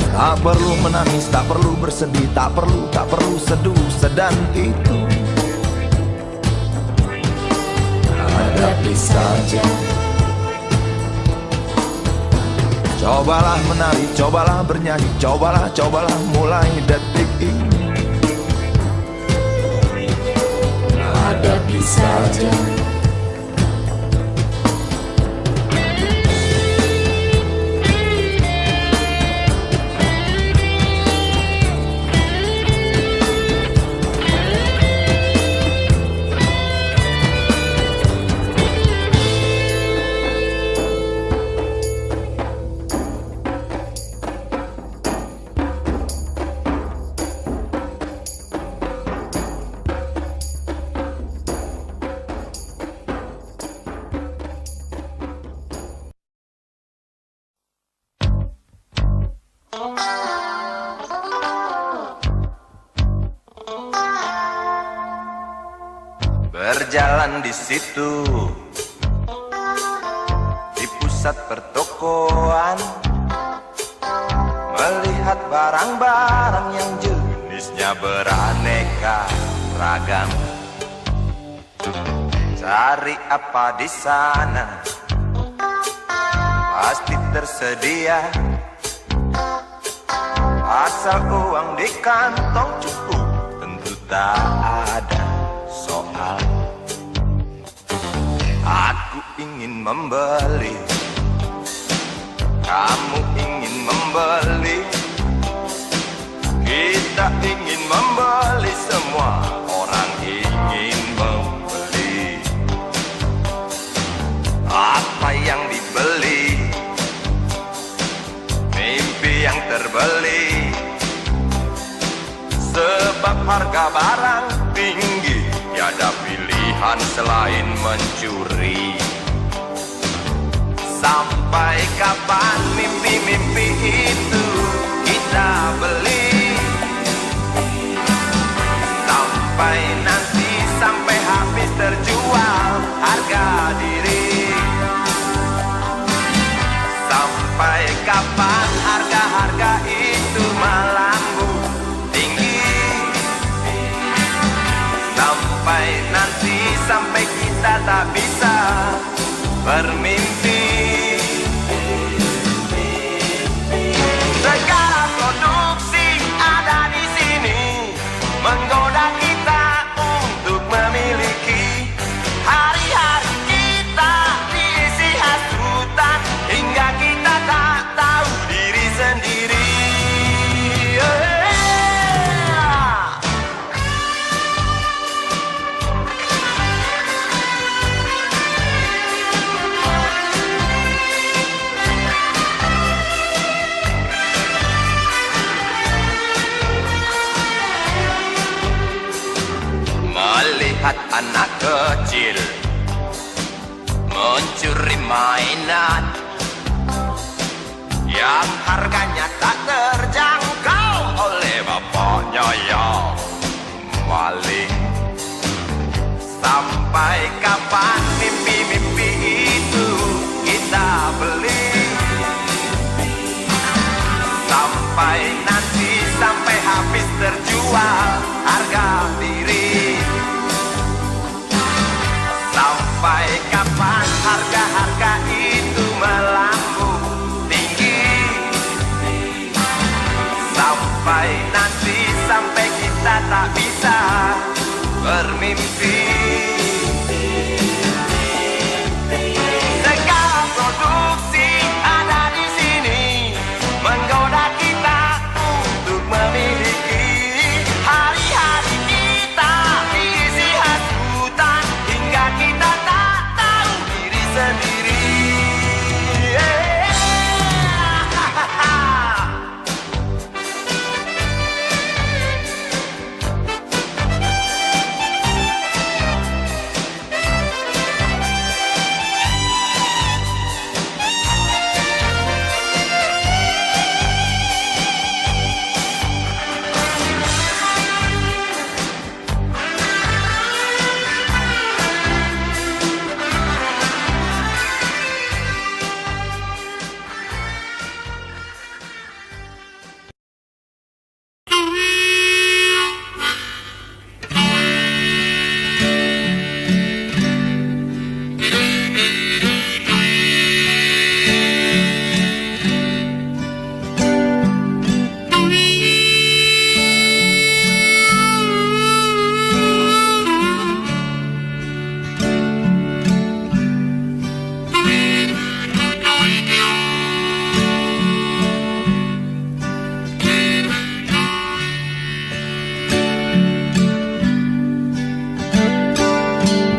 Tak perlu menangis, tak perlu bersedih, tak perlu seduh sedan itu. Hadapi saja. Cobalah menari, cobalah bernyanyi, cobalah mulai detik ini. Hadapi saja. Berjalan di situ, di pusat pertokoan, melihat barang-barang yang jenisnya beraneka ragam. Cari apa di sana, pasti tersedia, asal uang di kantong cukup, tentu tak ada soal. Aku ingin membeli, kamu ingin membeli, kita ingin membeli, semua orang ingin membeli. Apa yang dibeli? Mimpi yang terbeli. Sebab harga barang tinggi, tiada pilihan selain mencuri. Sampai kapan mimpi-mimpi itu kita beli? Sampai nanti, sampai habis terjual harga diri. Sampai kapan harga-harga itu melambung tinggi? Sampai nanti, sampai kita tak bisa bermimpi. Segala produksi ada di sini, menggoda kita untuk memiliki. Hari-hari kita diisi hasutan, hingga kita tak tahu diri sendiri. lihat anak kecil mencuri mainan yang harganya tak terjangkau oleh bapaknya yang maling. Sampai kapan mimpi-mimpi itu kita beli? Sampai nanti, sampai habis terjual harga diri. Sampai kapan harga-harga itu melambung tinggi? Sampai nanti, sampai kita tak bisa bermimpi. Segala produksi ada di sini menggoda kita untuk memiliki. Hari-hari kita diisi hasutan hingga kita tak tahu diri sendiri.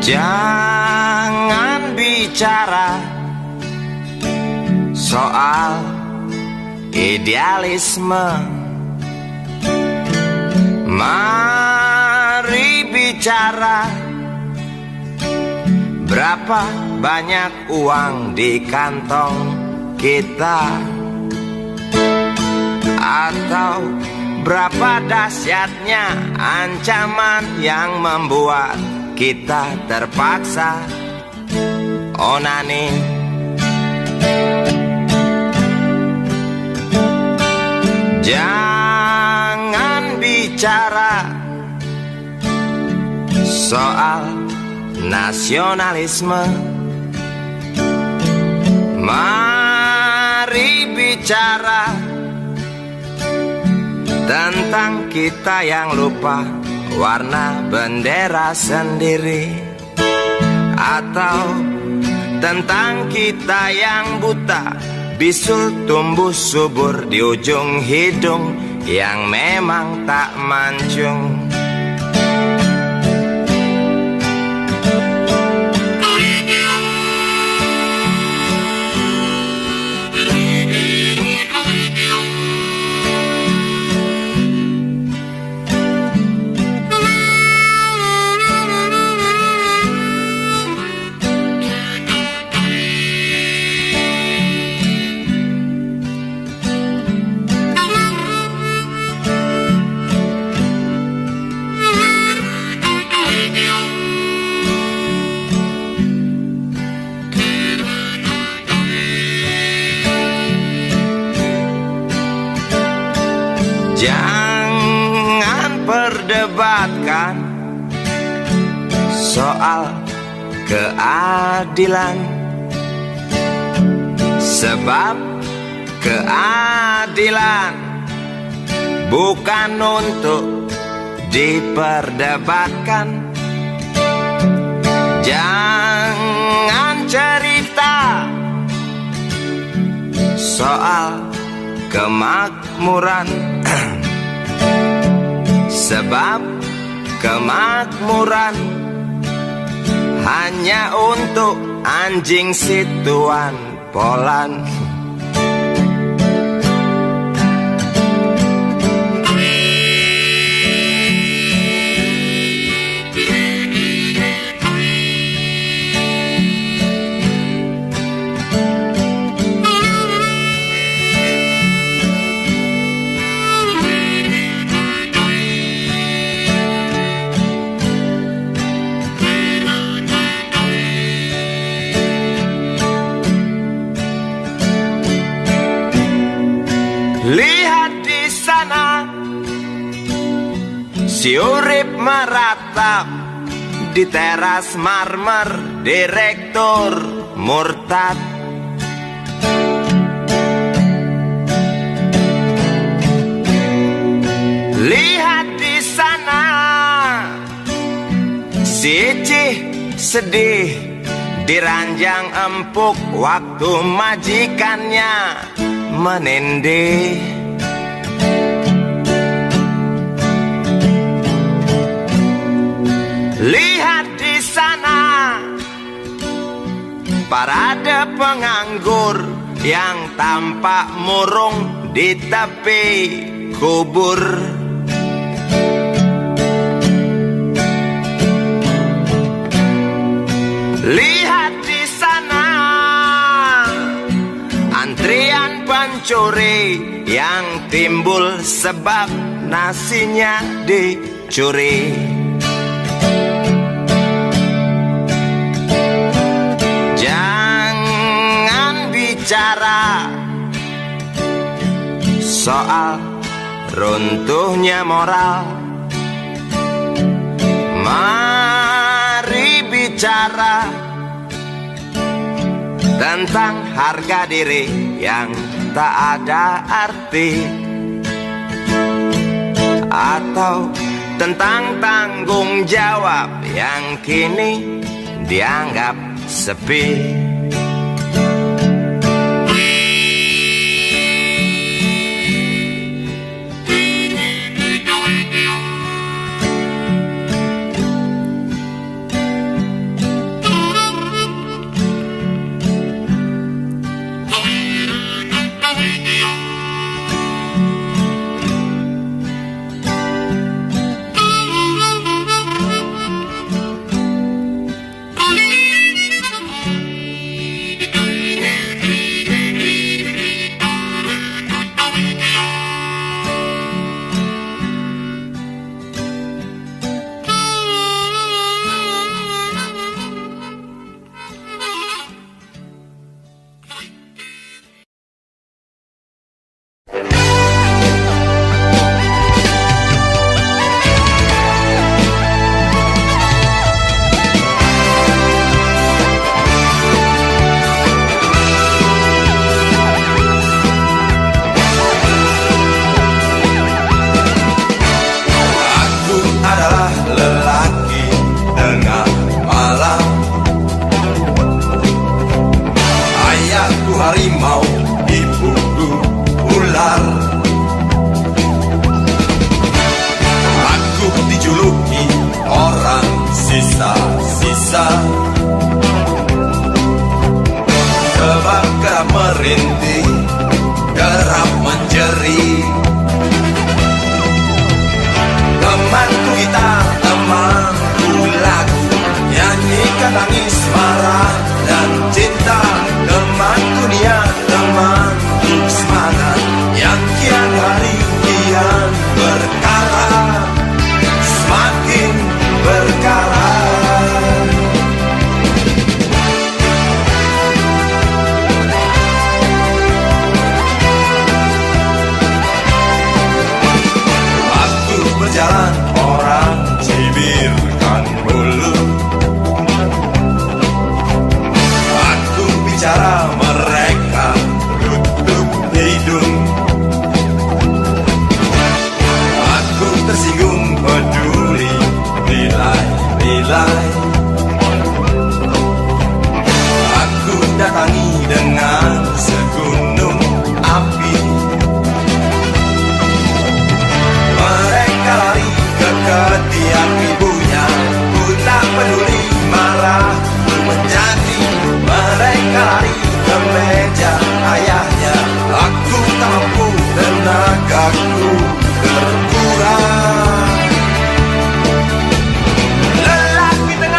Jangan bicara soal idealisme. Mari bicara berapa banyak uang di kantong kita, atau berapa dahsyatnya ancaman yang membuat kita terpaksa onani. Jangan bicara soal nasionalisme. Mari bicara tentang kita yang lupa warna bendera sendiri, atau tentang kita yang buta bisul tumbuh subur di ujung hidung yang memang tak mancung. Jangan perdebatkan soal keadilan, sebab keadilan bukan untuk diperdebatkan. Jangan cerita soal kemakmuran, sebab kemakmuran hanya untuk anjing situan Polan. Si urip meratap di teras marmer direktur murtad. Lihat di sana si Icih sedih diranjang empuk waktu majikannya menindih. Lihat di sana parade penganggur yang tampak murung di tepi kubur. Lihat di sana antrian pencuri yang timbul sebab nasinya dicuri. Jangan bicara soal runtuhnya moral, mari bicara tentang harga diri yang tak ada arti, atau tentang tanggung jawab yang kini dianggap sepi. Harimau, ibuku ular. Aku dijuluki orang sisa-sisa, sebab kerap merintih, kerap menjerit. Temanku gitar, temanku lagu, nyanyikan tangis, marah, dan cinta. Temanku niat, temanku semangat, yang kian hari kian berkala, semakin berkala. Waktu berjalan orang cibirkan mulut, aku bicara mereka tutup hidung. Aku tersinggung peduli nilai-nilai, aku datangi dengan segunung api. Mereka lari ke ketiak ibunya, ku tak peduli, marah ku menjadi. Mereka lari ke meja ayahnya, aku tak mampu, tenagaku terkurang. Lelaki tengah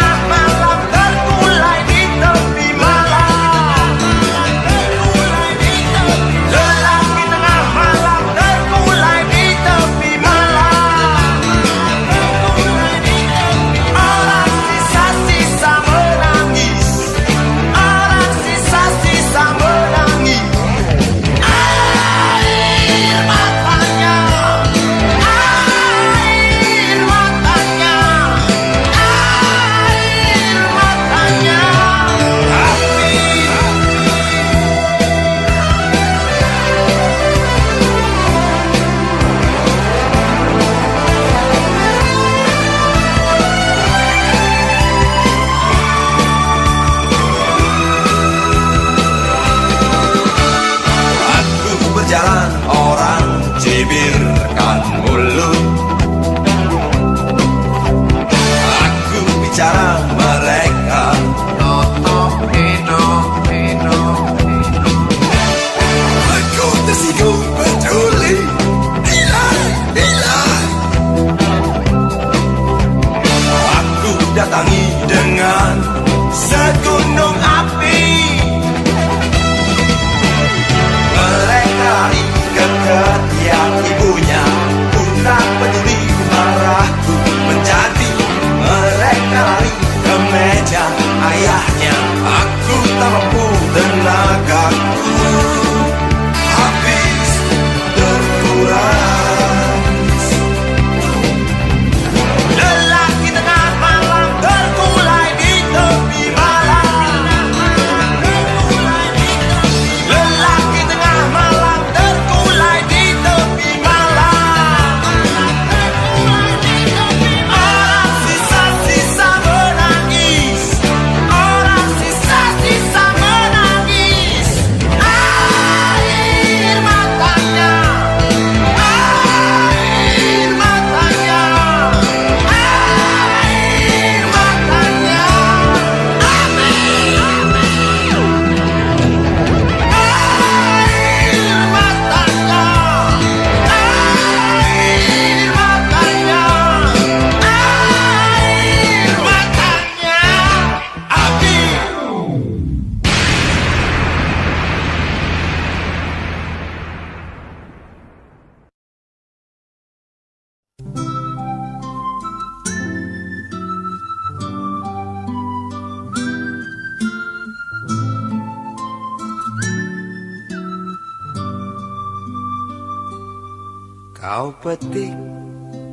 Kau petik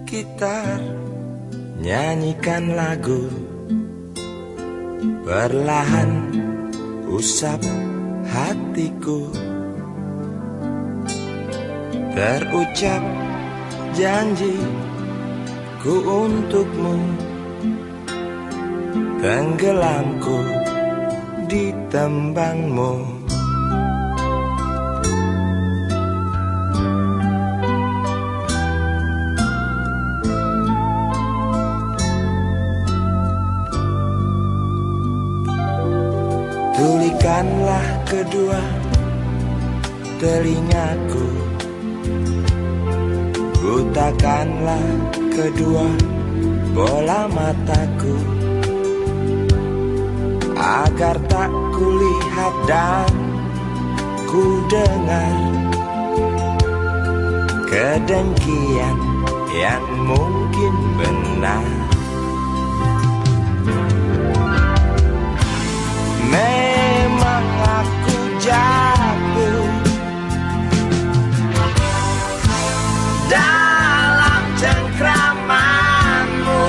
gitar, nyanyikan lagu, perlahan usap hatiku. Terucap janjiku untukmu, tenggelamku di tembangmu. Tulikanlah kedua telingaku, butakanlah kedua bola mataku, agar tak kulihat dan ku dengar kedengkian yang mungkin benar. Memang aku jatuh dalam cengkramanmu.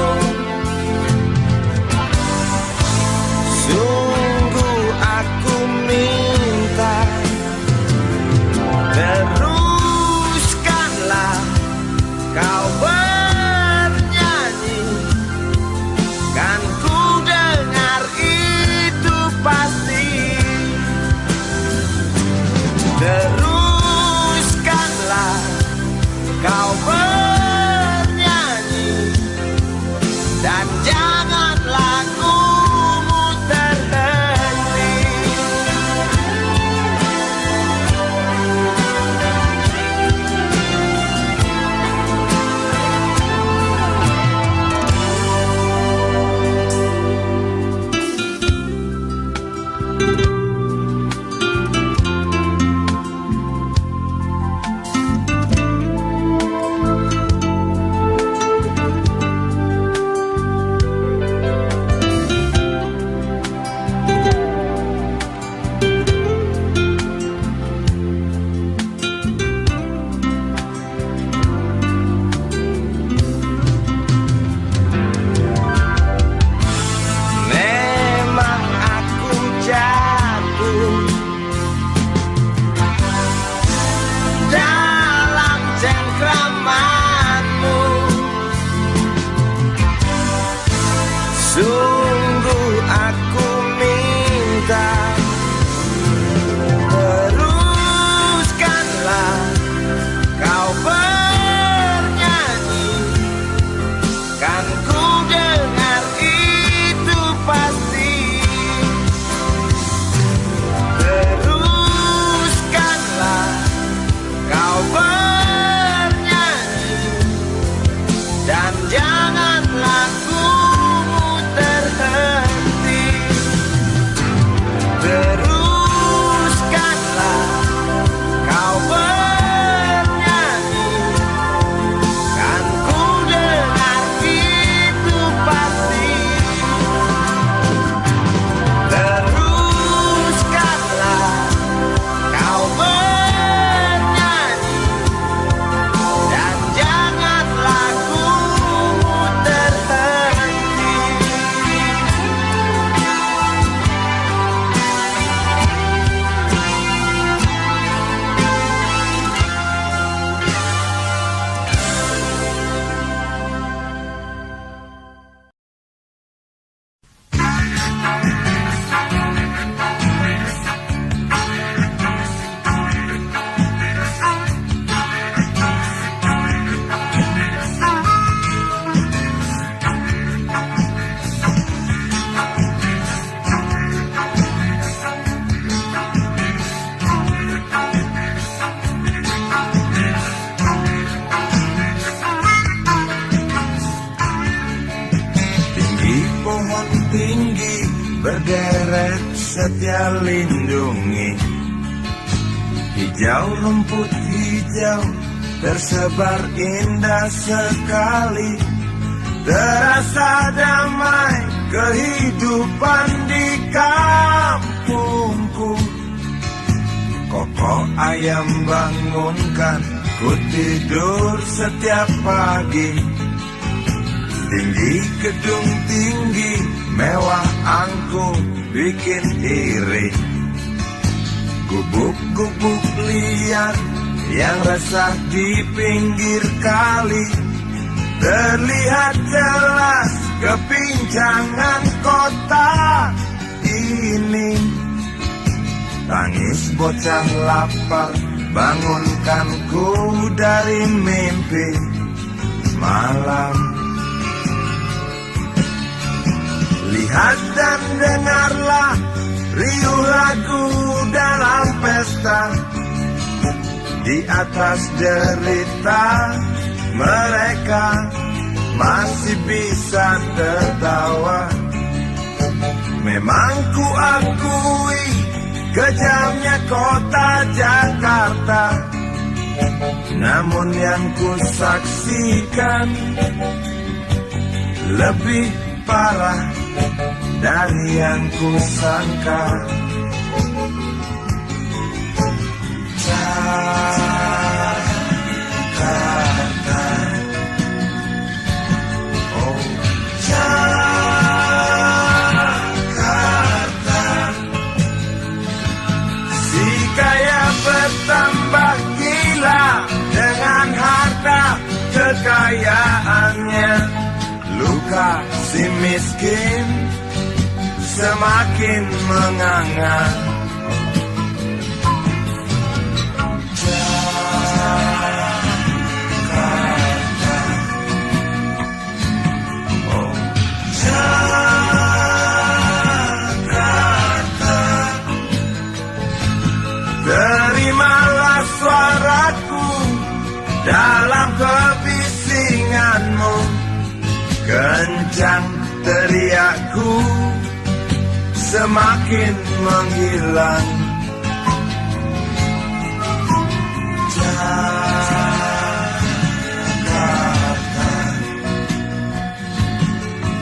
Sungguh aku minta, teruskanlah kau bernyanyi, kan ku dengar itu pasti. Teruskanlah kau bernyanyi, dan jangan lagumu terhenti. Memang aku jatuh dalam cengkramanmu. Sungguh aku minta, teruskanlah kau bernyanyi, kan ku dengar itu pasti. Teruskanlah kau bernyanyi, dan jangan lagumu terhenti. Teruskanlah kau bernyanyi, kan ku dengar itu pasti. Teruskanlah kau bernyanyi, dan jangan lagumu terhenti. Tinggi pohon tinggi berderet setia lindungi, hijau rumput hijau tersebar indah sekali. Terasa damai kehidupan di kampungku. Kokok ayam bangunkan Ku tidur setiap pagi, tinggi gedung tinggi, mewah angkung bikin iri. Gubuk-gubuk liar yang resah di pinggir kali, terlihat jelas kepincangan kota ini. Tangis bocah lapar bangunkanku dari mimpi malam. Lihat dan dengarlah riuh lagu dalam pesta. Di atas derita mereka masih bisa tertawa. Memang ku akui kejamnya kota Jakarta, namun yang ku saksikan lebih parah dari yang ku sangka. Jakarta, oh Jakarta, si kaya bertambah gila dengan harta kekayaannya, luka si miskin semakin menganga. Terimalah suaraku dalam kebisinganmu, kencang teriakku semakin menghilang. Jakarta,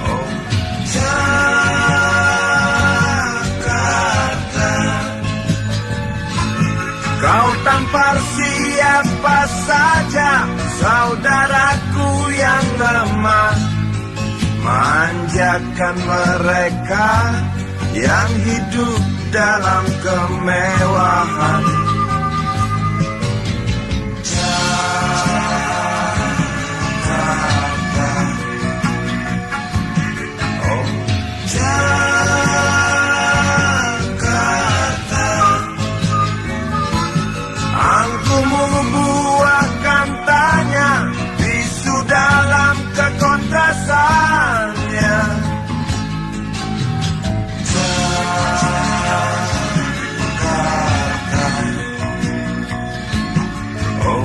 oh Jakarta, kau tampar siapa saja, saudaraku yang lemah, manjakan mereka yang hidup dalam kemewahan. Jakarta, oh Jakarta, angkumu buahkan tanya bisu dalam kekontrasannya. Jakarta, oh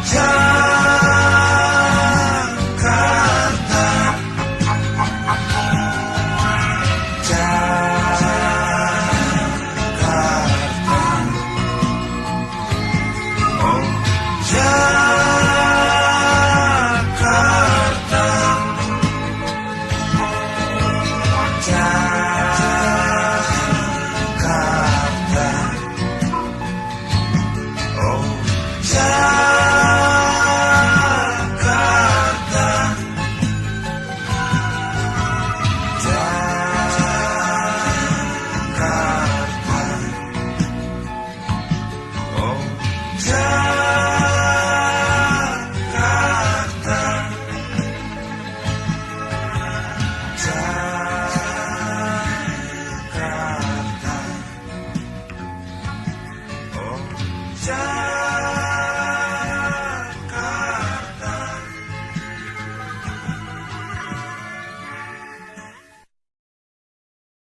Jakarta, Jakarta, oh Jakarta, Jakarta, oh Jakarta, Jakarta, oh Jakarta, Jakarta, oh Jakarta.